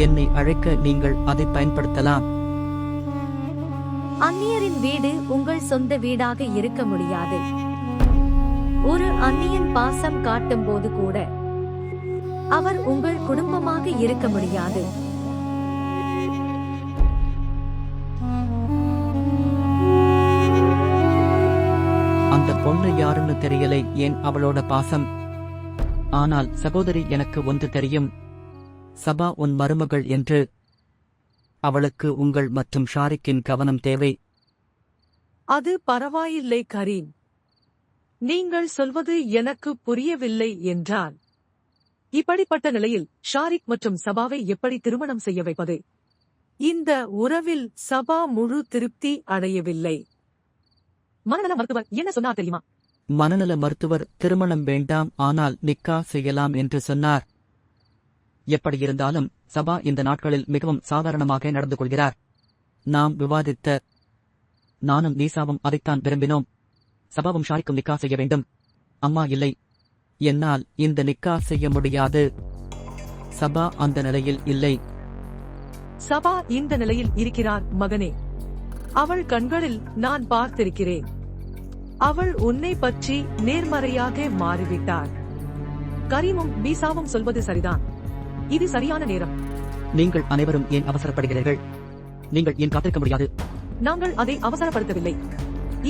என்னை அழைக்க நீங்கள் அதை பயன்படுத்தலாம். அந்நியரின் வீடு உங்கள் சொந்த வீடாக இருக்க முடியாது. ஒரு அந்நியன் பாசம் காட்டும் போது கூட அவர் உங்கள் குடும்பமாக இருக்க முடியாது. அந்த பொண்ணு யாருன்னு தெரியலை, ஏன் அவளோட பாசம். ஆனால் சகோதரி, எனக்கு ஒன்று தெரியும், சபா உன் மருமகள் என்று. அவளுக்கு உங்கள் மற்றும் ஷாரிக்கின் கவனம் தேவை. அது பரவாயில்லை கரீம். நீங்கள் சொல்வது எனக்கு புரியவில்லை என்றான். இப்படிப்பட்ட நிலையில் ஷாரிக் மற்றும் சபாவை எப்படி திருமணம் செய்ய வைப்பது? இந்த உறவில் சபா முழு திருப்தி அடையவில்லை. மனநல மருத்துவர் என்ன சொன்னார் தெரியுமா? மனநல மருத்துவர் திருமணம் வேண்டாம், ஆனால் நிக்கா செய்யலாம் என்று சொன்னார். எப்படி இருந்தாலும் சபா இந்த நாட்களில் மிகவும் சாதாரணமாக நடந்து கொள்கிறார். நாம் விவாதித்த நானும் நீசாவும் அதைத்தான் விரும்பினோம். சபாவும் ஷாரிக்கும் நிக்கா செய்ய வேண்டும். அம்மா இல்லை, என்னால் இந்த நிக்கா செய்ய முடியாது. சபா அந்த நிலையில் இல்லை. சபா இந்த நிலையில் இருக்கிறார் மகனே. அவள் கண்களில் நான் பார்த்திருக்கிறேன். அவள் உன்னை பற்றி நேர்மறையாக மாறிவிட்டாள். கரீமும் பீசாவும் சொல்வது சரிதான். இது சரியான நேரம். நீங்கள் அனைவரும் ஏன் அவசரப்படுகிறீர்கள்? நீங்கள் ஏன் காத்திருக்க முடியாது? நாங்கள் அதை அவசரப்படுத்தவில்லை.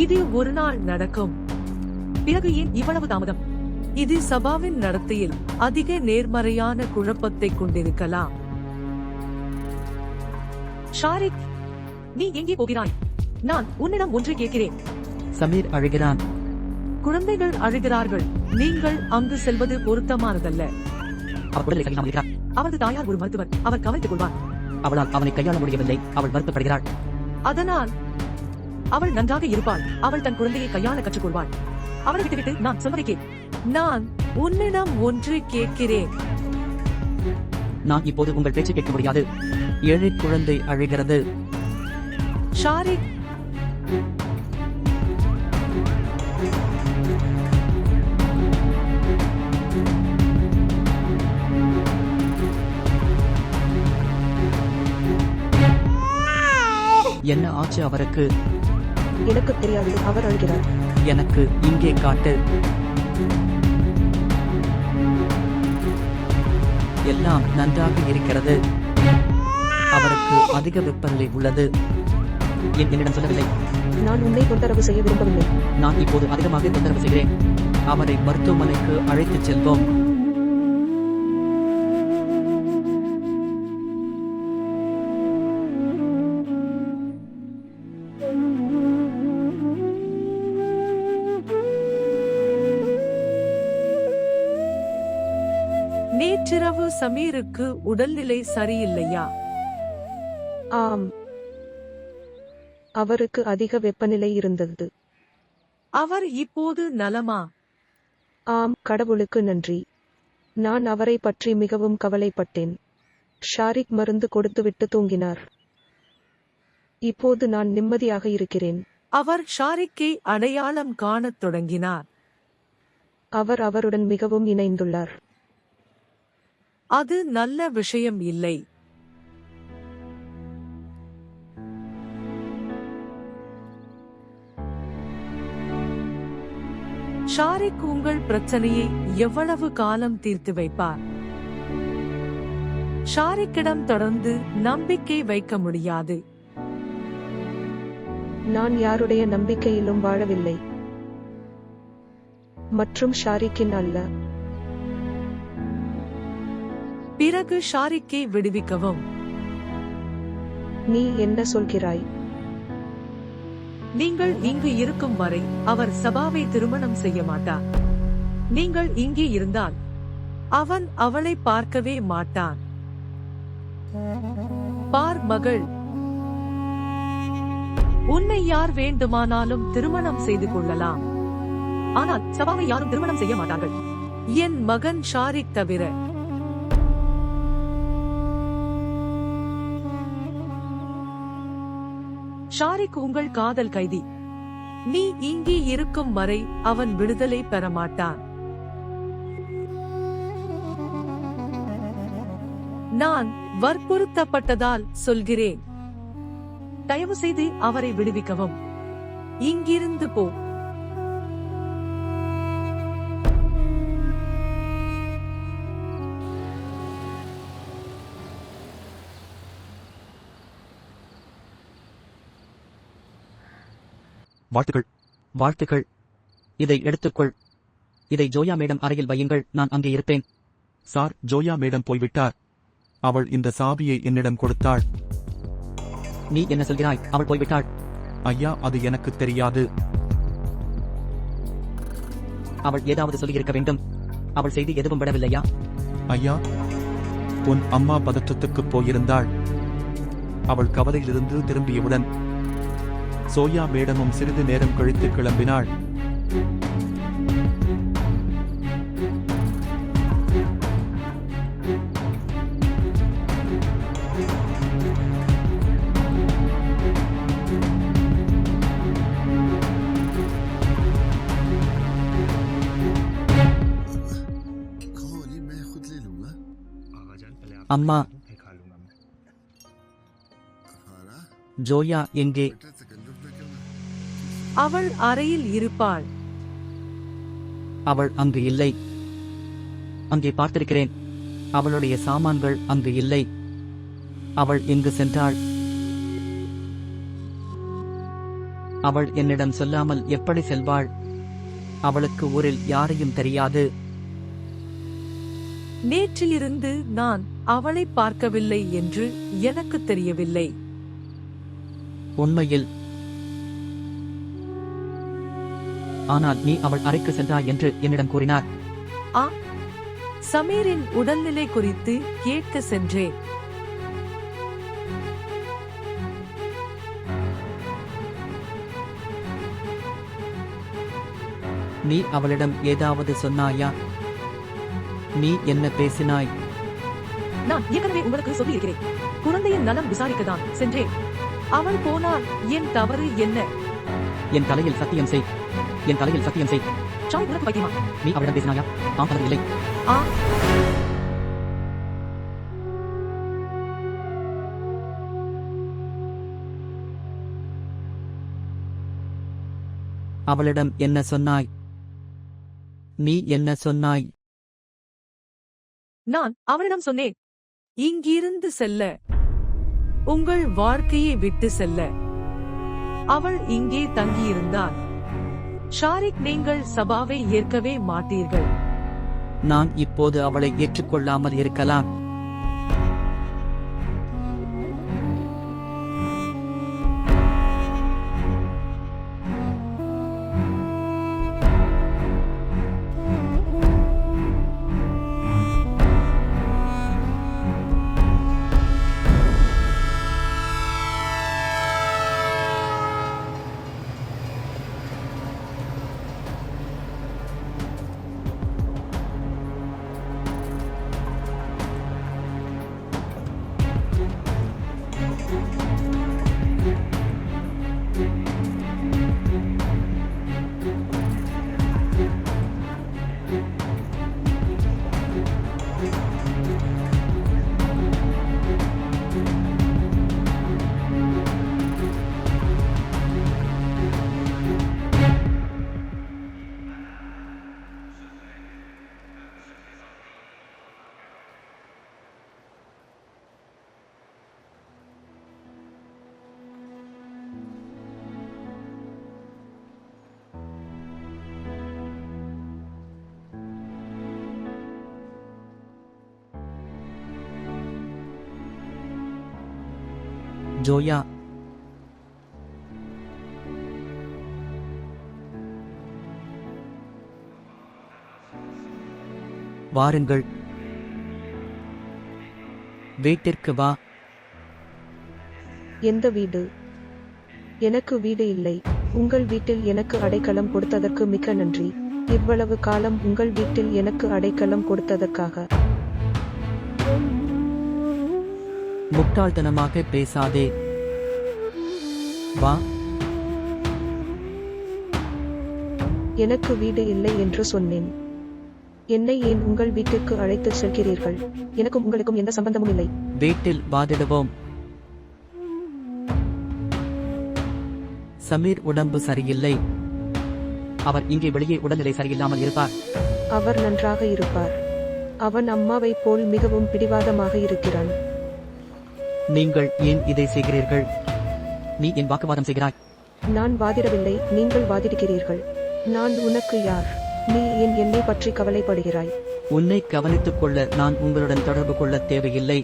இது ஒரு நாள் நடக்கும். பிறகு ஏன் இவ்வளவு தாமதம்? இது சபாவின் நடத்தையில் அதிக நேர்மறையான குழப்பத்தை கொண்டிருக்கலாம். ஷாரிக், நீ எங்கே போகிறாய்? நான் உன்னிடம் ஒன்று கேட்கிறேன். சமீர் அழுகிறான். குழந்தைகள் அழுகிறார்கள். நீங்கள் அங்கு செல்வது பொருத்தமானதல்ல. அவர் உடலை கையாமல் இருக்கிறார். அவரது தாயார் ஒரு மருத்துவர். அவர் கவனித்துக் கொள்வார். அவளால் அவனை கையாள முடியவில்லை. அவள் வருத்தப்படுகிறாள். அதனால் அவள் நன்றாக இருப்பாள். அவள் தன் குழந்தையை கையாள கற்றுக்கொள்வாள். அவளை விட்டுவிட்டு நான் சொல்வதை கேள். நான் உன்னிடம் ஒன்று கேட்கிறேன். நான் இப்போது உங்கள் பேச்சு கேட்க முடியாது. ஏழை குழந்தை அழுகிறது. ஷாரிக், என்ன ஆச்சு அவருக்கு? எனக்கு தெரியாது, அவர் அழுகிறார். எனக்கு இங்கே காட்டு. எல்லாம் நன்றாக இருக்கிறது. அவருக்கு அதிக வெப்பநிலை உள்ளது. ஏன் என்னிடம் சொல்லவில்லை? நான் உன்னை தொந்தரவு செய்ய விரும்பவில்லை. நான் இப்போது அதிகமாக தொந்தரவு செய்கிறேன். அவரை மருத்துவமனைக்கு அழைத்துச் செல்வோம். நேற்றிரவு சமீருக்கு உடல்நிலை சரியில்லையா? ஆம், அவருக்கு அதிக வெப்பநிலை இருந்தது. அவர் இப்போது நலமா? ஆம், கடவுளுக்கு நன்றி. நான் அவரை பற்றி மிகவும் கவலைப்பட்டேன். ஷாரிக் மருந்து கொடுத்துவிட்டு தூங்கினார். இப்போது நான் நிம்மதியாக இருக்கிறேன். அவர் ஷாரிக்கை அடையாளம் காணத் தொடங்கினார். அவர் அவருடன் மிகவும் இணைந்துள்ளார். அது நல்ல விஷயம் இல்லை. ஷாரிக் உங்கள் பிரச்சனையை எவ்வளவு காலம் தீர்த்து வைப்பார்? ஷாரிக்கிடம் தொடர்ந்து நம்பிக்கை வைக்க முடியாது. நான் யாருடைய நம்பிக்கையிலும் வாழவில்லை. மற்றும் ஷாரிக்கின் அல்ல. பிறகு ஷாரிக்கை விடுவிக்கவும். நீ என்ன சொல்கிறாய்? நீங்கள் இங்கு இருக்கும் வரை அவர் சபாவை திருமணம் செய்ய மாட்டார். நீங்கள் இங்கே இருந்தால் அவன் அவளை பார்க்கவே மாட்டான். பார் மகள், உன்னை யார் வேண்டுமானாலும் திருமணம் செய்து கொள்ளலாம், ஆனால் சபாவை யாரும் திருமணம் செய்ய மாட்டார்கள், என் மகன் ஷாரிக் தவிர. ஷாரிக் உங்கள் காதல் கைதி. நீ இங்கே இருக்கும் வரை அவன் விடுதலை பெற மாட்டான். நான் வற்புறுத்தப்பட்டதால் சொல்கிறேன். தயவு செய்து அவரை விடுவிக்கவும். இங்கிருந்து போ. வாழ்த்துக்கள். வாழ்த்துக்கள். இதை எடுத்துக்கொள். இதை ஜோயா மேடம் அறையில் வையுங்கள். நான் அங்கே இருப்பேன். சார், ஜோயா மேடம் போய்விட்டார். அவள் இந்த சாவியை என்னிடம் கொடுத்தாள். நீ என்ன சொல்கிறாய்? அவள் போய்விட்டாள். ஐயா, அது எனக்கு தெரியாது. அவள் ஏதாவது சொல்லியிருக்க வேண்டும். அவள் செய்தி எதுவும் விடவில்லையா? ஐயா, உன் அம்மா பதற்றத்துக்குப் போயிருந்தாள். அவள் கவலையிலிருந்து திரும்பியவுடன் சோயா மேடமும் சிறிது நேரம் கழித்து கிளம்பினாள். அம்மா, ஜோயா எங்கே? அவள் அறையில் இருப்பாள். அவள் அங்கு இல்லை. அங்கே பார்த்திருக்கிறேன். அவளுடைய சாமான்கள் அங்கு இல்லை. அவள் எங்கு சென்றாள்? அவள் என்னிடம் சொல்லாமல் எப்படி செல்வாள்? அவளுக்கு ஊரில் யாரையும் தெரியாது. நேற்றிலிருந்து நான் அவளை பார்க்கவில்லை என்று எனக்கு தெரியவில்லை. உண்மையில். ஆனால் நீ அவள் அறைக்கு சென்றாய் என்று என்னிடம் கூறினார். சமீரின் உடல்நிலை குறித்து கேட்க சென்றேன். நீ அவளிடம் ஏதாவது சொன்னாயா? நீ என்ன பேசினாய்? நான் ஏற்கனவே உங்களுக்கு சொல்லியிருக்கிறேன். குழந்தையின் நலம் விசாரிக்கத்தான் சென்றேன். அவள் போனால் என் தவறு என்ன? என் தலையில் சத்தியம் செய். என் தலையில் சத்தியம் செய். ஷாய், உனக்கு வைத்தியமா? நீ அவளிடம் பேசினாயா? ஆம் அல்லது இல்லை? அவளிடம் என்ன சொன்னாய்? நீ என்ன சொன்னாய்? நான் அவளிடம் சொன்னேன், இங்கிருந்து செல்ல, உங்கள் வாழ்க்கையை விட்டு செல்ல. அவள் இங்கே தங்கியிருந்தாள். ஷாரிக், நீங்கள் சபாவை ஏற்கவே மாட்டீர்கள். நான் இப்போது அவளை ஏற்றுக்கொள்ளாமல் இருக்கலாம். ஜோயா, வாருங்கள், வீட்டிற்கு வா. எந்த வீடு? எனக்கு வீடு இல்லை. உங்கள் வீட்டில் எனக்கு அடைக்கலம் கொடுத்ததற்கு மிக்க நன்றி. இவ்வளவு காலம் உங்கள் வீட்டில் எனக்கு அடைக்கலம் கொடுத்ததற்காக. முட்டாள்தனமாக பேசாதே. வா. எனக்கு வீடு இல்லை என்று சொன்னேன். என்னை ஏன் உங்கள் வீட்டிற்கு அழைத்து செல்கிறீர்கள்? எனக்கும் உங்களுக்கும் எந்த சம்பந்தமும் இல்லை. வீட்டில் வாதிடுவோம். சமீர் உடம்பு சரியில்லை. அவர் இங்கே வெளியே உடல்நிலை சரியில்லாமல் இருப்பார். அவர் நன்றாக இருப்பார். அவன் அம்மாவைப் போல் மிகவும் பிடிவாதமாக இருக்கிறான். நீங்கள் ஏன் இதை செய்கிறீர்கள்? நீ என் வாக்குவாதம் செய்கிறாய். நான் வாதிடவில்லை, நீங்கள் வாதிடுகிறீர்கள். நான் உனக்கு யார்? நீ ஏன் என்னை பற்றி கவலைப்படுகிறாய்? உன்னை கவனித்துக் கொள்ள நான் உங்களுடன் தொடர்பு கொள்ள தேவையில்லை.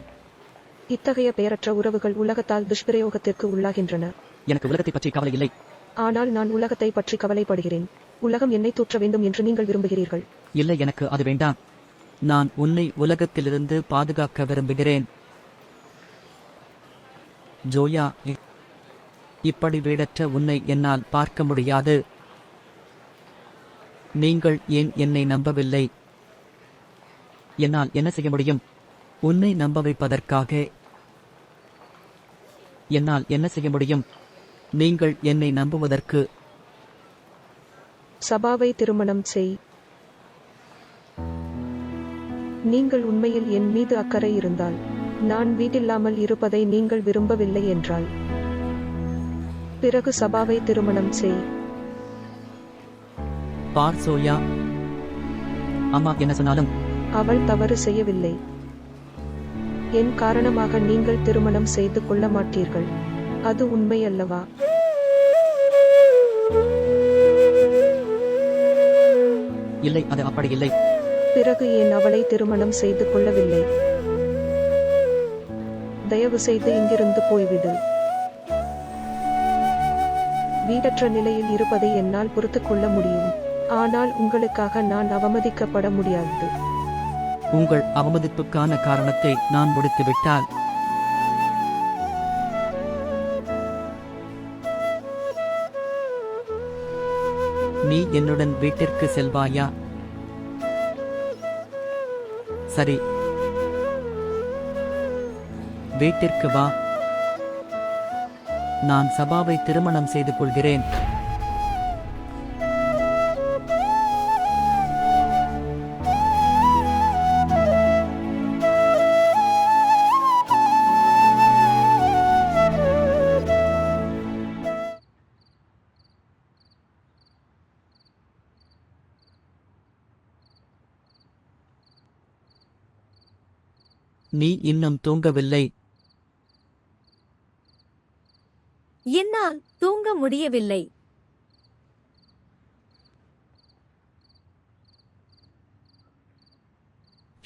இத்தகைய பெயரற்ற உறவுகள் உலகத்தால் துஷ்பிரயோகத்திற்கு உள்ளாகின்றன. எனக்கு உலகத்தை பற்றி கவலை இல்லை. ஆனால் நான் உலகத்தை பற்றி கவலைப்படுகிறேன். உலகம் என்னை தூற்ற வேண்டும் என்று நீங்கள் விரும்புகிறீர்கள். இல்லை, எனக்கு அது வேண்டாம். நான் உன்னை உலகத்திலிருந்து பாதுகாக்க விரும்புகிறேன். ஜோயா, இப்படி வீடற்ற உன்னை என்னால் பார்க்க முடியாது. நீங்கள் ஏன் என்னை நம்பவில்லை? என்னால் என்ன செய்ய முடியும்? உன்னை நம்ப வைப்பதற்காக என்னால் என்ன செய்ய முடியும்? நீங்கள் என்னை நம்புவதற்கு சபாவை திருமணம் செய். நீங்கள் உண்மையில் என் மீது அக்கறை இருந்தால், நான் வீடில்லாமல் இருப்பதை நீங்கள் விரும்பவில்லை என்றால், பிறகு சபாவை திருமணம் செய். பார் சோயா, அம்மா என்ன சொன்னாலும் அவள் தவறு செய்யவில்லை. என் காரணமாக நீங்கள் திருமணம் செய்து கொள்ள மாட்டீர்கள். அது உண்மை அல்லவா? இல்லை, அது அப்படி இல்லை. பிறகு ஏன் அவளை திருமணம் செய்து கொள்ளவில்லை? தயவு செய்து இங்கிருந்து போய்விடு. வீடற்ற நிலையில் இருப்பதை என்னால் பொறுத்துக் கொள்ள முடியும். ஆனால் உங்களுக்காக நான் அவமதிக்கப்பட முடியாது. உங்கள் அவமதிப்புக்கான காரணத்தை நான் முடித்துவிட்டால் நீ என்னுடன் வீட்டிற்கு செல்வாயா? சரி, வீட்டிற்கு வா. நான் சபாவை திருமணம் செய்து கொள்கிறேன். நீ இன்னும் தூங்கவில்லை. என்னால் தூங்க முடியவில்லை.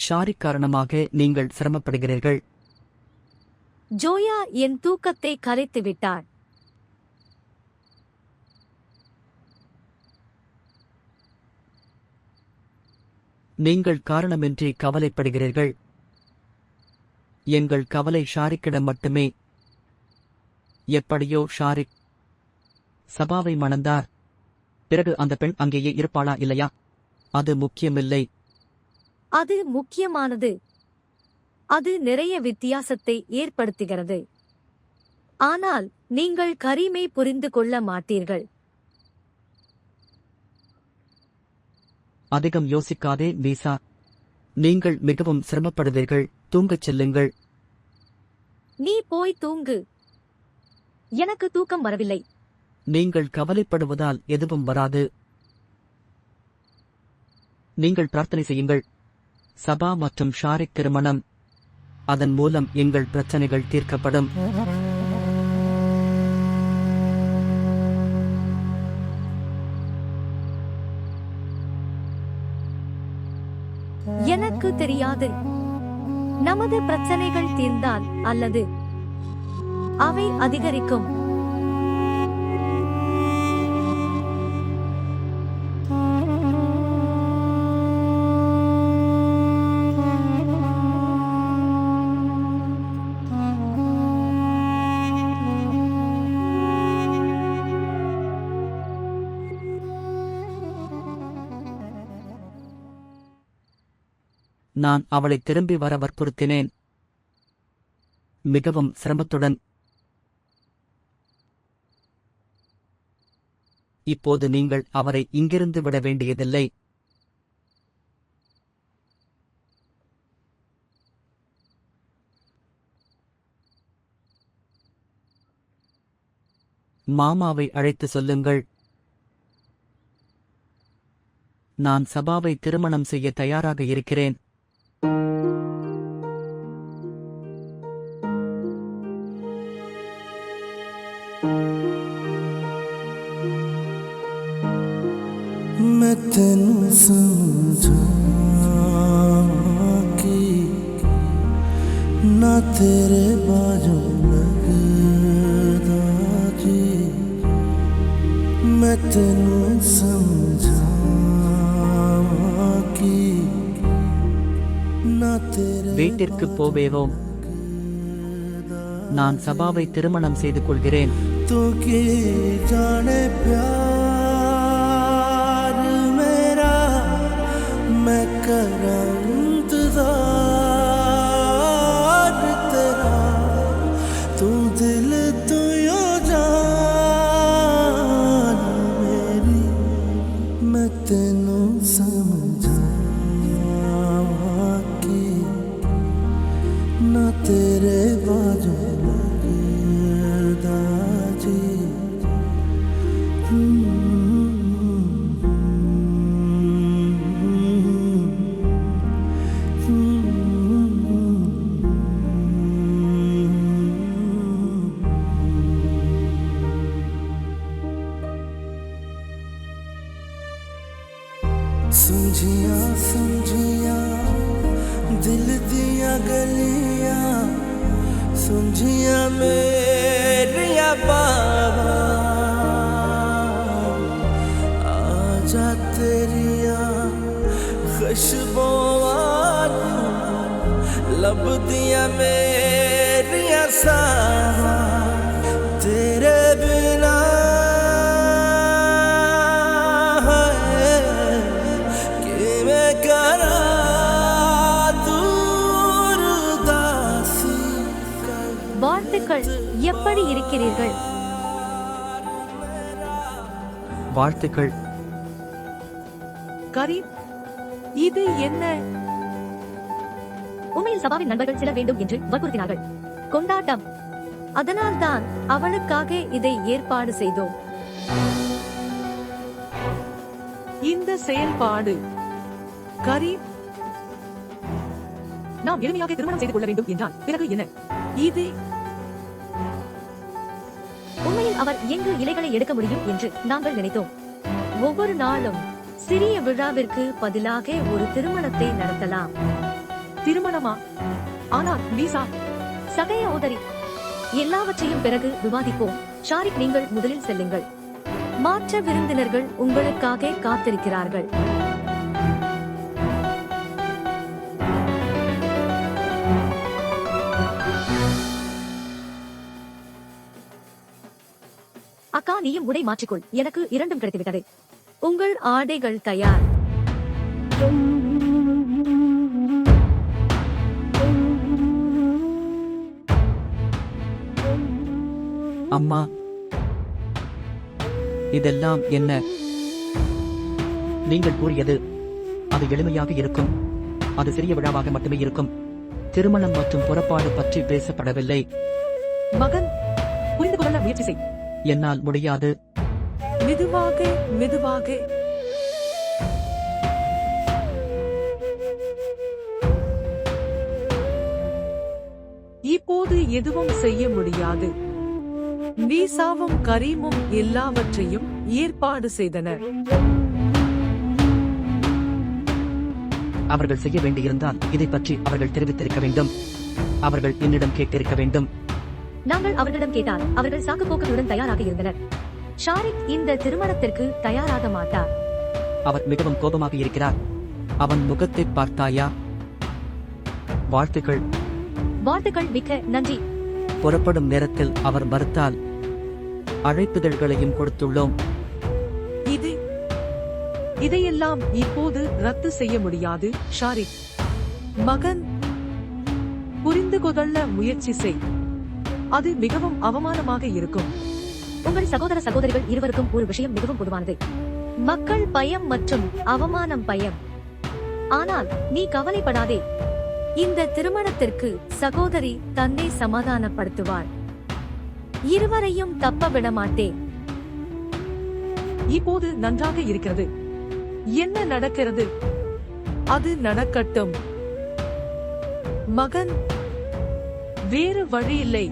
ஷாரிக் காரணமாக நீங்கள் சிரமப்படுகிறீர்கள். ஜோயா என் தூக்கத்தை கலைத்து விட்டார். நீங்கள் காரணமின்றி கவலைப்படுகிறீர்கள். எங்கள் கவலை ஷாரிக்கிடம் மட்டுமே. எப்படியோ ஷாரிக் சபாவை மணந்தார். பிறகு அந்த பெண் அங்கேயே இருப்பாளா இல்லையா? அது முக்கியமில்லை. அது முக்கியமானது. அது நிறைய வித்தியாசத்தை ஏற்படுத்துகிறது. ஆனால் நீங்கள் கரீமை புரிந்து கொள்ள மாட்டீர்கள். அதிகம் யோசிக்காதே வீசா. நீங்கள் மிகவும் சிரமப்படுவீர்கள். தூங்கச் செல்லுங்கள். நீ போய் தூங்கு. எனக்கு தூக்கம் வரவில்லை. நீங்கள் கவலைப்படுவதால் எதுவும் வராது. நீங்கள் பிரார்த்தனை செய்யுங்கள். சபா மற்றும் ஷாரிக் திருமணம். அதன் மூலம் எங்கள் பிரச்சனைகள் தீர்க்கப்படும். எனக்கு தெரியாது. நமது பிரச்சனைகள் தீர்ந்தால் அல்லது அவை அதிகரிக்கும். நான் அவளை திரும்பி வர வற்புறுத்தினேன், மிகவும் சிரமத்துடன். இப்போது நீங்கள் அவரை இங்கிருந்து விட வேண்டியதில்லை. மாமாவை அழைத்து சொல்லுங்கள். நான் சபாவை திருமணம் செய்ய தயாராக இருக்கிறேன். मैं तेनू समझा कि ना तेरे बाजू लगदा जी, मैं तेनू समझा कि ना तेरे வீட்டிற்கு போவேவோம். நான் சபாவை திருமணம் செய்து கொள்கிறேன். तो की जाने प्यार मेरा, मैं करां इंतज़ार तेरा, तू दिल तू यो जान मेरी, मैं तेनू समझा कि ना तेरे बाजू लगदा जी। समझिया समझिया दिल दिया गलियां, समझिया मेरिया बाबा, आजा तेरिया खुशबुआं लब दिया मेरिया सावा, तेरे बिना வாழ்த்துக்கள். எப்படி இருக்கிறீர்கள்? வாழ்த்துக்கள். கரீம், இது என்ன? உண்மையில் சபாவின் நண்பர்கள் சில வேண்டும் என்று வற்புறுத்தினார்கள். கொண்டாட்டம். அதனால்தான் அவளுக்காக இதை ஏற்பாடு செய்தோம். இந்த செயல்பாடு கரீம், நாம் எளிமையாக திருமணம் செய்து கொள்ள வேண்டும் என்றால் பிறகு என்ன? இது உண்மையில் அவர் எங்கு இலைகளை எடுக்க முடியும் என்று நாங்கள் நினைத்தோம். ஒவ்வொரு நாளும் சிறிய விழாவிற்கு பதிலாக ஒரு திருமணத்தை நடத்தலாம். திருமணமா? ஆனால் விசா, சகோதரி, எல்லாவற்றையும் பிறகு விவாதிப்போம். ஷாரிக், நீங்கள் முதலில் செல்லுங்கள். மாற்ற விருந்தினர்கள் உங்களுக்காக காத்திருக்கிறார்கள். அக்கா, நீயும் உடை மாற்றிக்கொள். எனக்கு இரண்டும் கிடைத்துவிட்டது. உங்கள் ஆடைகள் தயார். அம்மா, இதெல்லாம் என்ன? நீங்கள் கூறியது அது எளிமையாக இருக்கும். அது சிறிய விழாவாக மட்டுமே இருக்கும். திருமணம் மற்றும் புறப்பாடு பற்றி பேசப்படவில்லை. மகன், புரிந்து கொள்ள முயற்சி செய். என்னால் முடியாது. மெதுவாக மெதுவாக. இப்போது எதுவும் செய்ய முடியாது. வீசாவும் கரீமும் எல்லாவற்றையும் ஏற்பாடு செய்தனர். அவர்கள் செய்ய வேண்டியிருந்தால் இதை பற்றி அவர்கள் தெரிவித்திருக்க வேண்டும். அவர்கள் என்னிடம் கேட்டிருக்க வேண்டும். நாங்கள் அவர்களிடம் கேட்டால் அவர்கள் சாக்குப்போக்குகளுடன் தயாராக இருந்தனர். ஷாரிக் இந்த திருமணத்திற்கு தயாராக மாட்டார். அவர் மிகவும் கோபமாக இருக்கிறார். அவன் முகத்தை பார்த்தாயா? வாழ்த்துக்கள். வாழ்த்துக்கள், மிக்க நன்றி. புறப்படும் நேரத்தில் அவர் மறுத்தால் அழைப்பிதழ்களையும் கொடுத்துள்ளோம். இதையெல்லாம் இப்போது ரத்து செய்ய முடியாது. ஷாரிக் மகன், புரிந்து கொள்ள முயற்சி செய். அது மிகவும் அவமானமாக இருக்கும். உங்கள் சகோதர சகோதரிகள் இருவருக்கும் ஒரு விஷயம் மிகவும் பொதுவானது. மக்கள் பயம் மற்றும் அவமானம் பயம். ஆனால் நீ கவலைப்படாதே. இந்த திருமணத்திற்கு சகோதரி தன்னை சமாதானப்படுத்துவாள். இருவரையும் தப்ப விட மாட்டேன். இப்போது நன்றாக இருக்கிறது. என்ன நடக்கிறது? அது நடக்கட்டும். மகன், வேறு வழி இல்லை.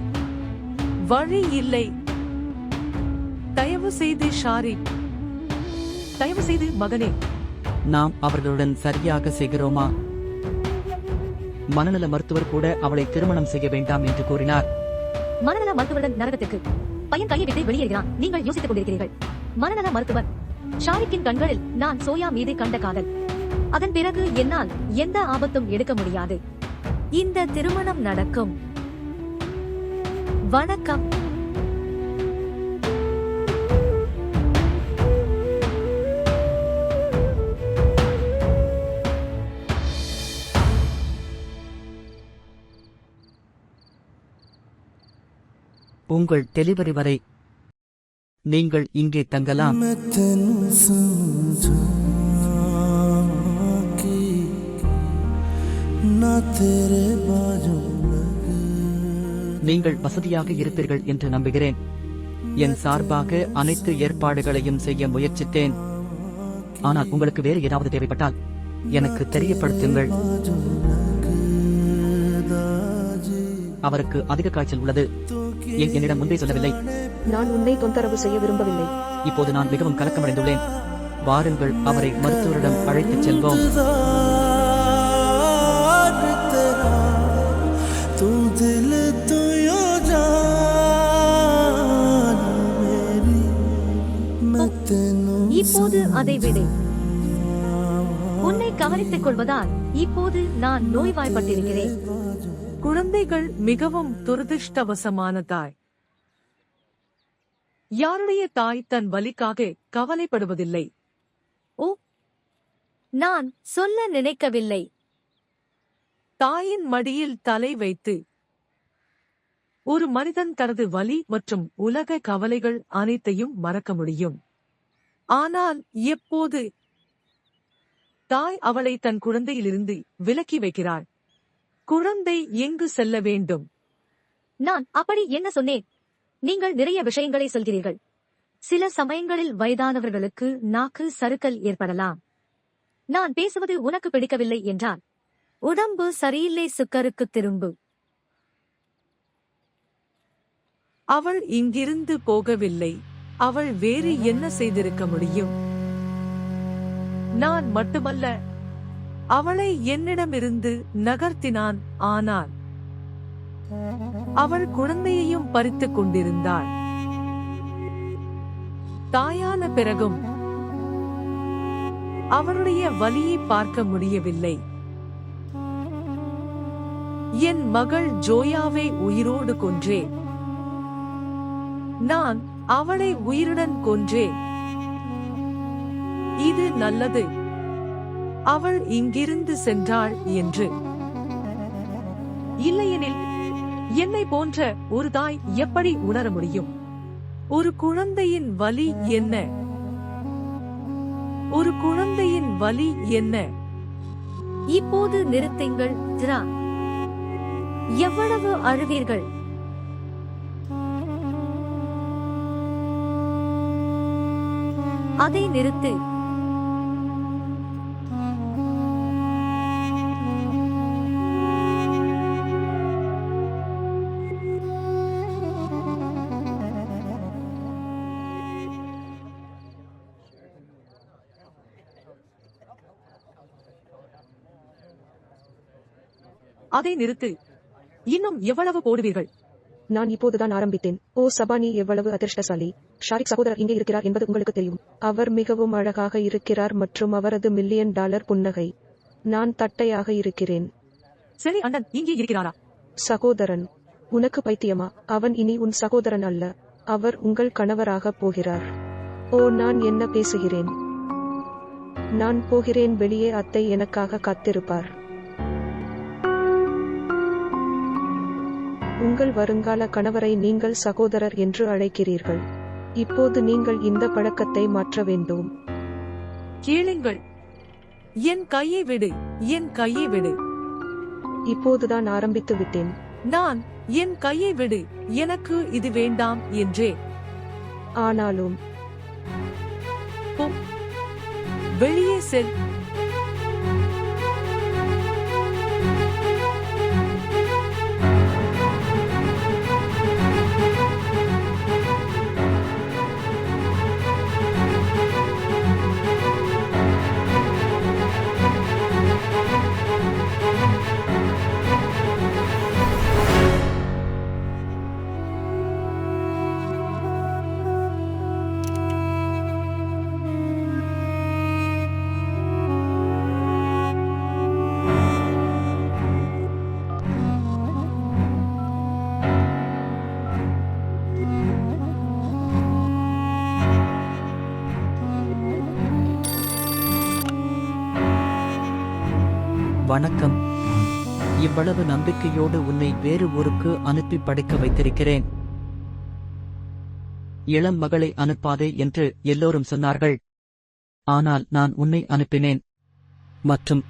தயவு செய்து ஷாரிக், தயவு செய்து மகனே. நாம் அவர்களுடன் சரியாக செய்கிறோமா? மனநல மருத்துவர் கூட அவளை திருமணம் செய்ய வேண்டாம் என்று கூறினார். மனநல மருத்துவருடன் நரகத்திற்கு பையன் கையை விட்டு வெளியேறுகிறான். நீங்கள் யோசித்துக் கொண்டிருக்கிறீர்கள். மனநல மருத்துவர் ஷாரிக்கின் கண்களில் நான் சோயா மீது கண்ட காதல். அதன் பிறகு என்னால் எந்த ஆபத்தும் எடுக்க முடியாது. இந்த திருமணம் நடக்கும். வணக்கம். உங்கள் டெலிவரி வரை நீங்கள் இங்கே தங்கலாம். मैं तेनू समझा कि ना तेरे बाजू लगे। நீங்கள் வசதியாக இருப்பீர்கள் என்று நம்புகிறேன். என் சார்பாக அனைத்து ஏற்பாடுகளையும் செய்ய முயற்சித்தேன். ஆனால் உங்களுக்கு வேறு ஏதாவது தேவைப்பட்டால் எனக்கு தெரியப்படுத்துங்கள். அவருக்கு அதிக காய்ச்சல் உள்ளது. ஏன் என்னிடம் முன்பே சொல்லவில்லை? நான் உன்னை தொந்தரவு செய்ய விரும்பவில்லை. இப்போது நான் மிகவும் கலக்கமடைந்துள்ளேன். வாருங்கள், அவரை மருத்துவரிடம் அழைத்துச் செல்வோம். तू दिल तू यो जान मेरी, मैं तेनू இப்போது அதை விடு. உன்னை கவனித்துக் கொள்வதால் இப்போது நான் நோய்வாய்ப்பட்டிருக்கிறேன். குழந்தைகள் மிகவும் துரதிர்ஷ்டவசமான தாய். யாருடைய தாய் தன் வலிக்காக கவலைப்படுவதில்லை? ஓ, நான் சொல்ல நினைக்கவில்லை. தாயின் மடியில் தலை வைத்து ஒரு மனிதன் தனது வலி மற்றும் உலக கவலைகள் அனைத்தையும் மறக்க முடியும். ஆனால் எப்போது தாய் அவளை தன் குழந்தையிலிருந்து விலக்கி வைக்கிறாள், குழந்தை எங்கு செல்ல வேண்டும்? நான் அப்படி என்ன சொன்னேன்? நீங்கள் நிறைய விஷயங்களை சொல்கிறீர்கள். சில சமயங்களில் வயதானவர்களுக்கு நாக்கு சறுக்கல் ஏற்படலாம். நான் பேசுவது உனக்கு பிடிக்கவில்லை என்றால் உடம்பு சரியில்லை, சுக்கருக்கு திரும்பு. அவள் இங்கிருந்து போகவில்லை. அவள் வேறு என்ன செய்திருக்க முடியும்? நான் மட்டுமல்ல, அவளை என்னிடமிருந்து நகர்த்தினான். ஆனால் அவள் குழந்தையையும் பறித்துக் கொண்டிருந்தாள். தாயான பிறகும் அவளுடைய வலியை பார்க்க முடியவில்லை. என் மகள் ஜோயாவை உயிரோடு கொன்றேன். நான் அவளை உயிருடன் கொன்றேன். இது நல்லது. அவள் இங்கிருந்து சென்றாள் என்று. இல்லையெனில் என்னை போன்ற ஒரு தாய் எப்படி உணர முடியும்? ஒரு குழந்தையின் வலி என்ன? ஒரு குழந்தையின் வலி என்ன? இப்போது நிறுத்துங்கள். ஜரா, எவ்வளவு அழுவீர்கள்? அதை நிறுத்து. அதை நிறுத்து. இன்னும் எவ்வளவு போடுவீர்கள்? நான் இப்போதுதான் ஆரம்பித்தேன். ஓ சபா, நீ எவ்வளவு அதிர்ஷ்டசாலி. ஷாரிக் சகோதரர் இங்கே இருக்கிறார் என்பது உங்களுக்கு தெரியும். அவர் மிகவும் அழகாக இருக்கிறார் மற்றும் அவரது $1 மில்லியன் புன்னகை. நான் தட்டையாக இருக்கிறேன். சரி, அண்ணன் இங்கே இருக்கிறாரா? சகோதரன், உனக்கு பைத்தியமா? அவன் இனி உன் சகோதரன் அல்ல. அவர் உங்கள் கணவராக போகிறார். ஓ, நான் என்ன பேசுகிறேன்? நான் போகிறேன் வெளியே. அத்தை எனக்காக காத்திருப்பார். உங்கள் வருங்கால கணவரை நீங்கள் சகோதரர் என்று அழைக்கிறீர்கள். இப்போது நீங்கள் இந்த பழக்கத்தை மாற்ற வேண்டும். கேளுங்கள். என் கையை விடு, என் கையை விடு. இப்போதுதான் ஆரம்பித்து விட்டேன். நான் என் கையை விடு, எனக்கு இது வேண்டாம் என்றே. ஆனாலும் போ, வெளியே செல். வணக்கம். இவ்வளவு நம்பிக்கையோடு உன்னை வேறு ஊருக்கு அனுப்பி படிக்க வைத்திருக்கிறேன். இளம் மகளை அனுப்பாதே என்று எல்லோரும் சொன்னார்கள். ஆனால் நான் உன்னை அனுப்பினேன். மற்றும்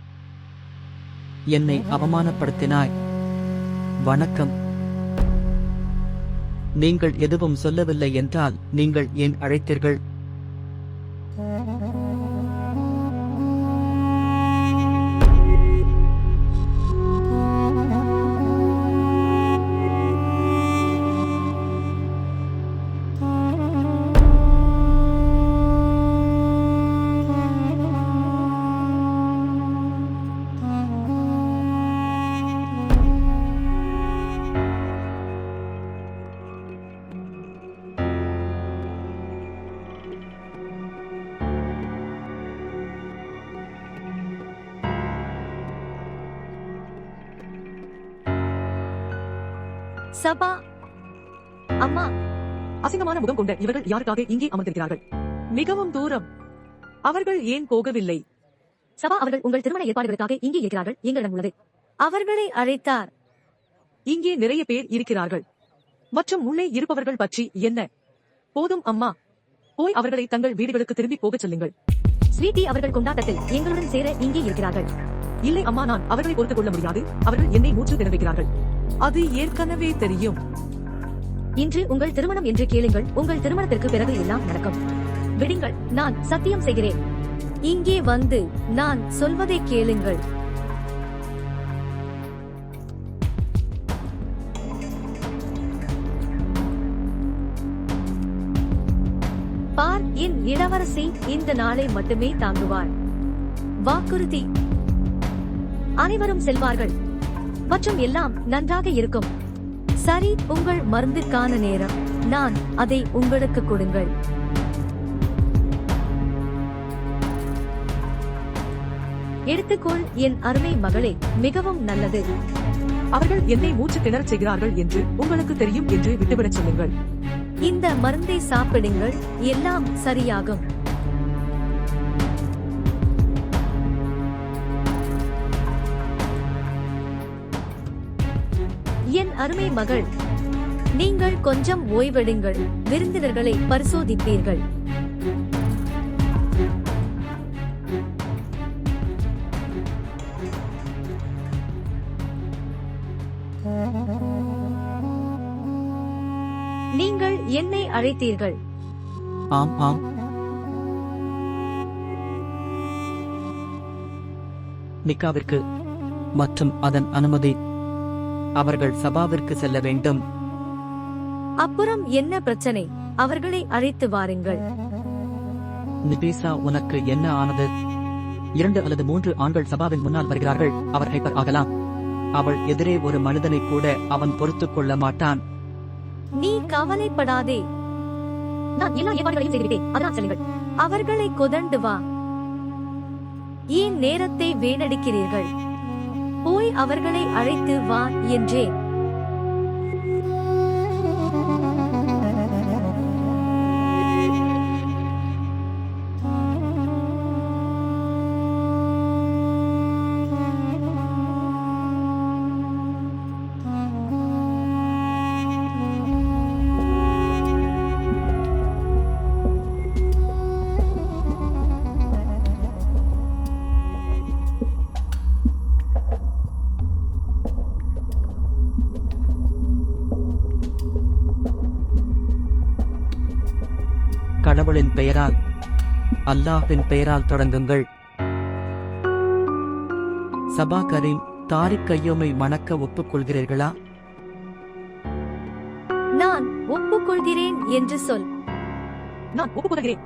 என்னை அவமானப்படுத்தினாய். வணக்கம். நீங்கள் எதுவும் சொல்லவில்லை என்றால் நீங்கள் ஏன் அழைத்தீர்கள்? சபா, அம்மா. அசிங்கமான முகம் கொண்ட இவர்கள் யாருக்காக இங்கே அமர்ந்திருக்கிறார்கள்? மிகவும் தூரம். அவர்கள் ஏன் போகவில்லை? சபா, அவர்கள் உங்கள் திருமண ஏற்பாடுகளுக்காக இங்கே இருக்கிறார்கள். எங்களிடம் உள்ளது. அவர்களை அழைத்தார். இங்கே நிறைய பேர் இருக்கிறார்கள். மற்றும் உள்ளே இருப்பவர்கள் பற்றி என்ன? போதும் அம்மா, போய் அவர்களை தங்கள் வீடுகளுக்கு திரும்பி போகச் சொல்லுங்கள். ஸ்வீட்டி, அவர்கள் கொண்டாட்டத்தில் எங்களுடன் சேர இங்கே இருக்கிறார்கள். இல்லை அம்மா, நான் அவர்களை பொறுத்துக் கொள்ள முடியாது. அவர்கள் என்னை மூச்சு திணற வைக்கிறார்கள். அது ஏற்கனவே தெரியும். இன்று உங்கள் திருமணம் என்று கேளுங்கள். உங்கள் திருமணத்திற்கு பிறகு எல்லாம் நடக்கும். விடுங்கள், நான் சத்தியம் செய்கிறேன். இங்கே வந்து நான் சொல்வதை கேளுங்கள். பார், என் இளவரசி இந்த நாளை மட்டுமே தாங்குவார். வாக்குறுதி. அனைவரும் செல்வார்கள் மற்றும் எல்லாம் நன்றாக இருக்கும். சரி, உங்கள் மருந்துக்கான நேரம். நான் அதை உங்களுக்கு கொடுங்கள். எடுத்துக்கொள் என் அருமை மகளே, மிகவும் நல்லது. அவர்கள் என்னை மூச்சு திணறச் செய்கிறார்கள் என்று உங்களுக்கு தெரியும் என்று விட்டுவிடச் சொல்லுங்கள். இந்த மருந்தை சாப்பிடுங்கள், எல்லாம் சரியாகும். என் அருமை மகள், நீங்கள் கொஞ்சம் ஓய்வெடுங்கள். விருந்தினர்களை பரிசோதிப்பீர்கள். நீங்கள் என்னை அழைத்தீர்கள். ஆம் ஆம். நிக்காவிற்கு மற்றும் அதன் அனுமதி. அவர்கள் சபாவிற்கு செல்ல வேண்டும். அப்புறம் என்ன பிரச்சனை? அவர்களை அழைத்து வாருங்கள். நிபேசா, உனக்கு என்ன ஆனது? 2 அல்லது 3 ஆண்கள் சபாவின் முன்னால் வருகிறார்கள். அவர் ஹைப்பர் ஆகலாம். அவள் எதிரே ஒரு மனிதனை கூட அவன் பொறுத்துக் கொள்ள மாட்டான். நீ கவலைப்படாதே, நான் எல்லா ஏற்பாடுகளையும் செய்துவிட்டேன், அதனால் செல்லுங்கள். அவர்களை கொதண்டு வா. ஏன் நேரத்தை வீணடிக்கிறீர்கள்? போய் அவர்களை அழைத்து வா என்றேன். கடவுளின் பெயரால், அல்லாஹ்வின் பெயரால் தொடங்குங்கள். சபா கரீம், தாரிக் கையோமை மணக்க ஒப்புக்கொள்கிறீர்களா? நான் ஒப்புக்கொள்கிறேன் என்று சொல். நான் ஒப்புக்கொள்கிறேன்.